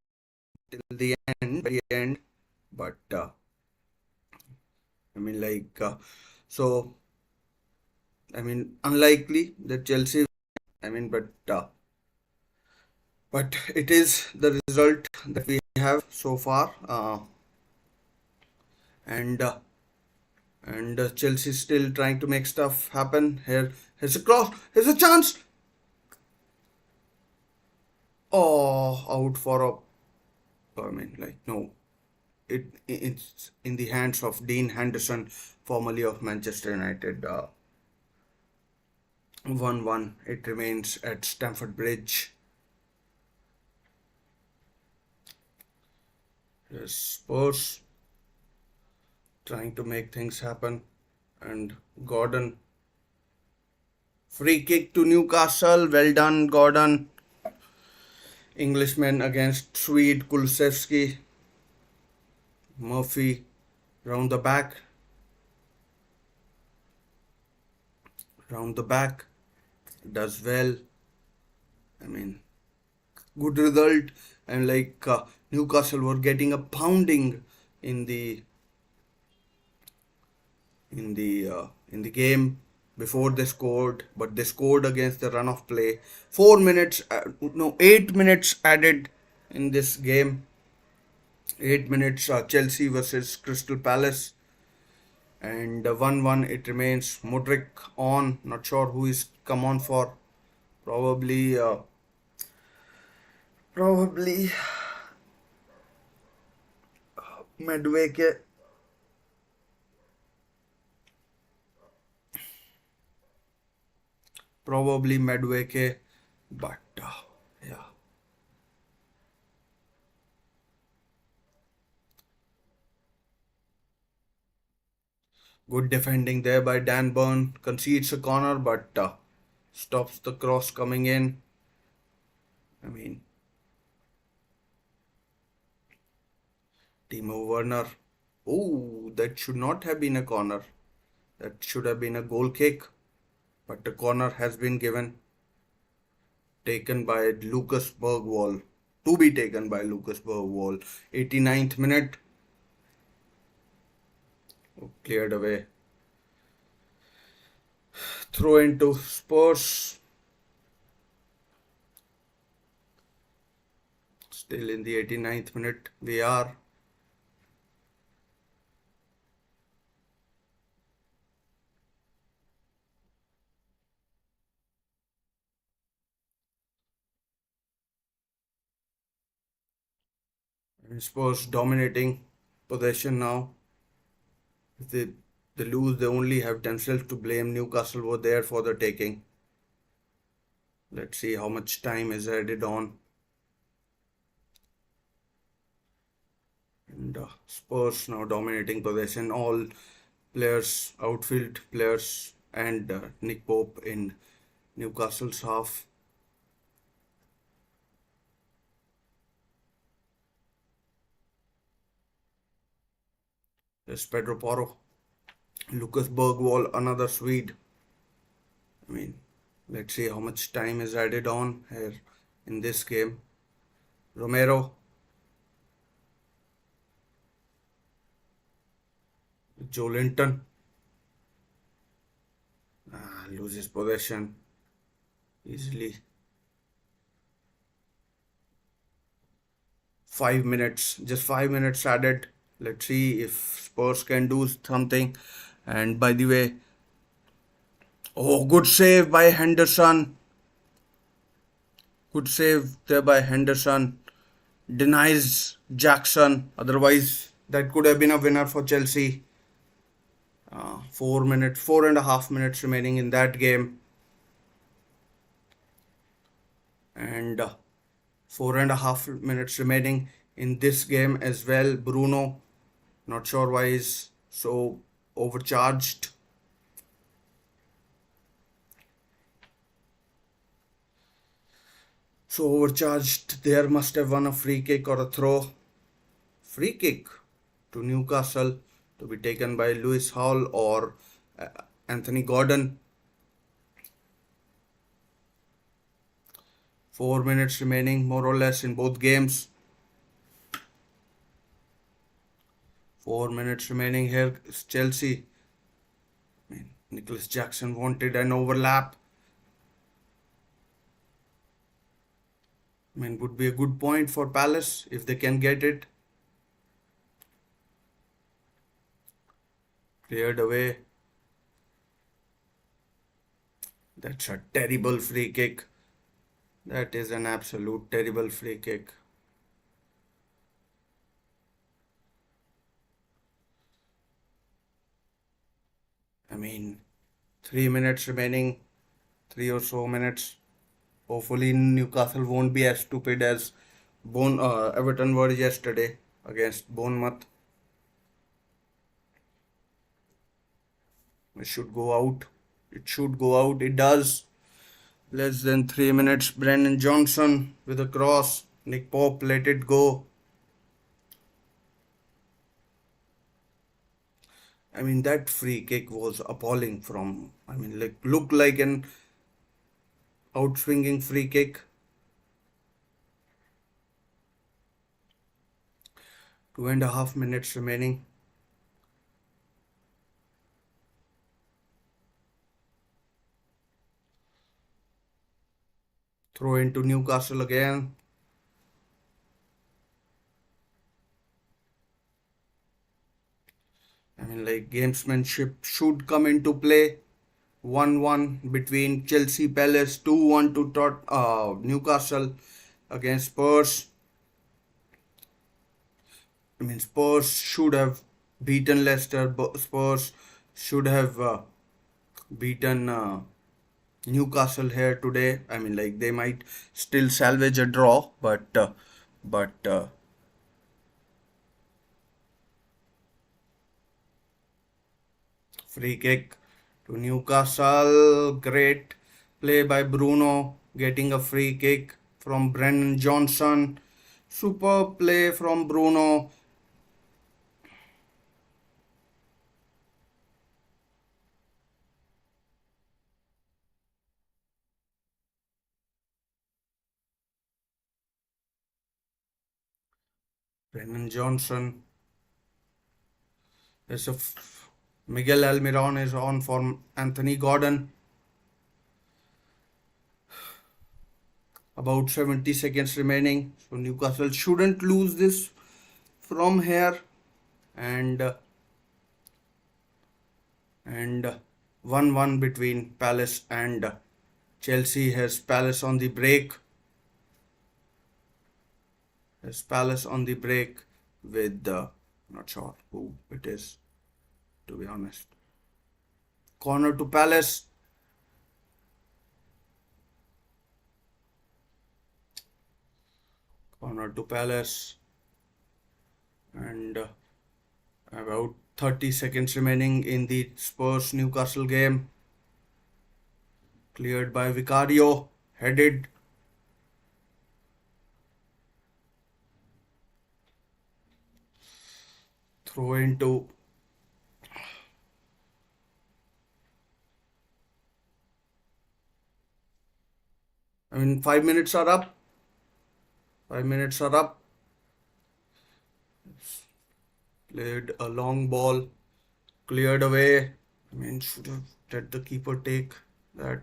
till the end, but I mean, like, so, I mean, unlikely that Chelsea, I mean, but it is the result that we have so far, and Chelsea still trying to make stuff happen. Here's a cross. Here's a chance. Oh, out for a. I mean, like, no. It's in the hands of Dean Henderson, formerly of Manchester United. 1-1. It remains at Stamford Bridge. Yes, Spurs trying to make things happen, and Gordon. Free kick to Newcastle. Well done, Gordon. Englishman against Swede Kulusevski. Murphy round the back. Round the back. Does well. I mean, good result. And like Newcastle were getting a pounding in the game before they scored, but they scored against the run of play. 8 minutes added in this game. 8 minutes, Chelsea versus Crystal Palace, and 1-1 it remains. Mudryk on, not sure who is come on for. Probably Medway probably Medway, but yeah, good defending there by Dan Burn. Concedes a corner, but stops the cross coming in. I mean, Timo Werner. Oh, that should not have been a corner. That should have been a goal kick, but the corner has been given, taken by Lucas Bergwall. To be taken by Lucas Bergwall. 89th minute, cleared away. Throw into Spurs. Still in the 89th minute, we are. Spurs dominating possession now. If they lose, they only have themselves to blame. Newcastle were there for the taking. Let's see how much time is added on. And Spurs now dominating possession. All players, outfield players, and Nick Pope in Newcastle's half. There's Pedro Porro. Lucas Bergwall, another Swede. I mean, let's see how much time is added on here in this game. Romero. Joe Linton. Loses possession easily. 5 minutes, just 5 minutes added. Let's see if Spurs can do something. And by the way, oh, good save by Henderson. Good save there by Henderson. Denies Jackson. Otherwise, that could have been a winner for Chelsea. 4.5 minutes remaining in that game. And 4.5 minutes remaining in this game as well. Bruno, not sure why he's so overcharged. So overcharged there, must have won a free kick or a throw. Free kick to Newcastle to be taken by Lewis Hall or Anthony Gordon. 4 minutes remaining, more or less, in both games. 4 minutes remaining here. Chelsea. I mean, Nicholas Jackson wanted an overlap. I mean, would be a good point for Palace if they can get it. Cleared away. That's a terrible free kick. That is an absolute terrible free kick. I mean, 3 minutes remaining, 3 or so minutes. Hopefully, Newcastle won't be as stupid as Everton were yesterday against Bournemouth. It should go out. It should go out. It does. Less than 3 minutes. Brennan Johnson with a cross. Nick Pope let it go. I mean, that free kick was appalling from, I mean, looked like an outswinging free kick. 2.5 minutes remaining. Throw into Newcastle again. I mean, like, gamesmanship should come into play. 1-1 between Chelsea Palace, 2-1 to Newcastle against Spurs. I mean, Spurs should have beaten Leicester. Spurs should have beaten Newcastle here today. I mean, like they might still salvage a draw, but free kick to Newcastle. Great play by Bruno, getting a free kick from Brennan Johnson. Super play from Bruno. Brennan Johnson. There's Miguel Almiron is on for Anthony Gordon. About 70 seconds remaining. So Newcastle shouldn't lose this from here. And 1-1 between Palace and Chelsea. Has Palace on the break. Has Palace on the break with not sure who it is, to be honest. Corner to Palace. Corner to Palace. And about 30 seconds remaining in the Spurs Newcastle game. Cleared by Vicario. Headed. Throw into. I mean, 5 minutes are up. 5 minutes are up. Played a long ball. Cleared away. I mean, should have let the keeper take that.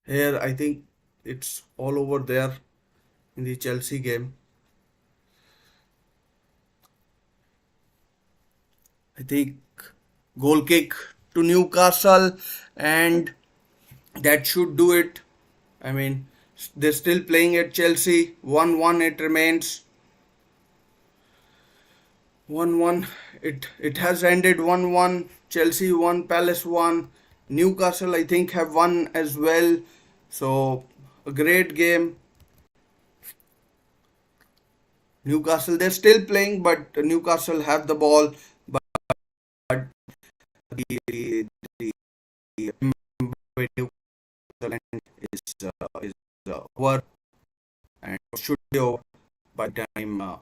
Here, I think it's all over there in the Chelsea game. I think goal kick to Newcastle, and that should do it. I mean, they're still playing at Chelsea. 1-1 it remains. 1-1. It has ended 1-1. Chelsea won, Palace won. Newcastle, I think, have won as well. So, a great game. Newcastle, they're still playing, but Newcastle have the ball. But the Newcastle is over and should be over by the time.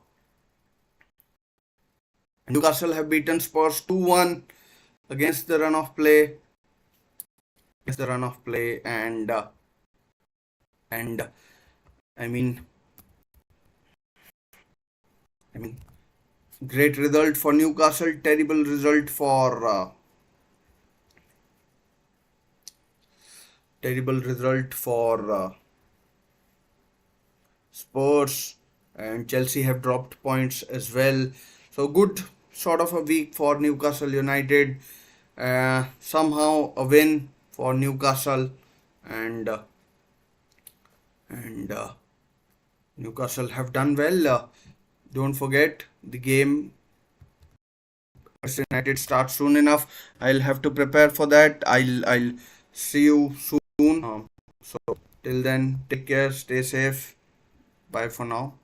Newcastle have beaten Spurs 2-1 against the run of play. And I mean, great result for Newcastle. Terrible result for Spurs, and Chelsea have dropped points as well. So good sort of a week for Newcastle United. Somehow a win for Newcastle, and Newcastle have done well. Don't forget the game. Manchester United starts soon enough. I'll have to prepare for that. I'll see you soon. So till then, take care, stay safe. Bye for now.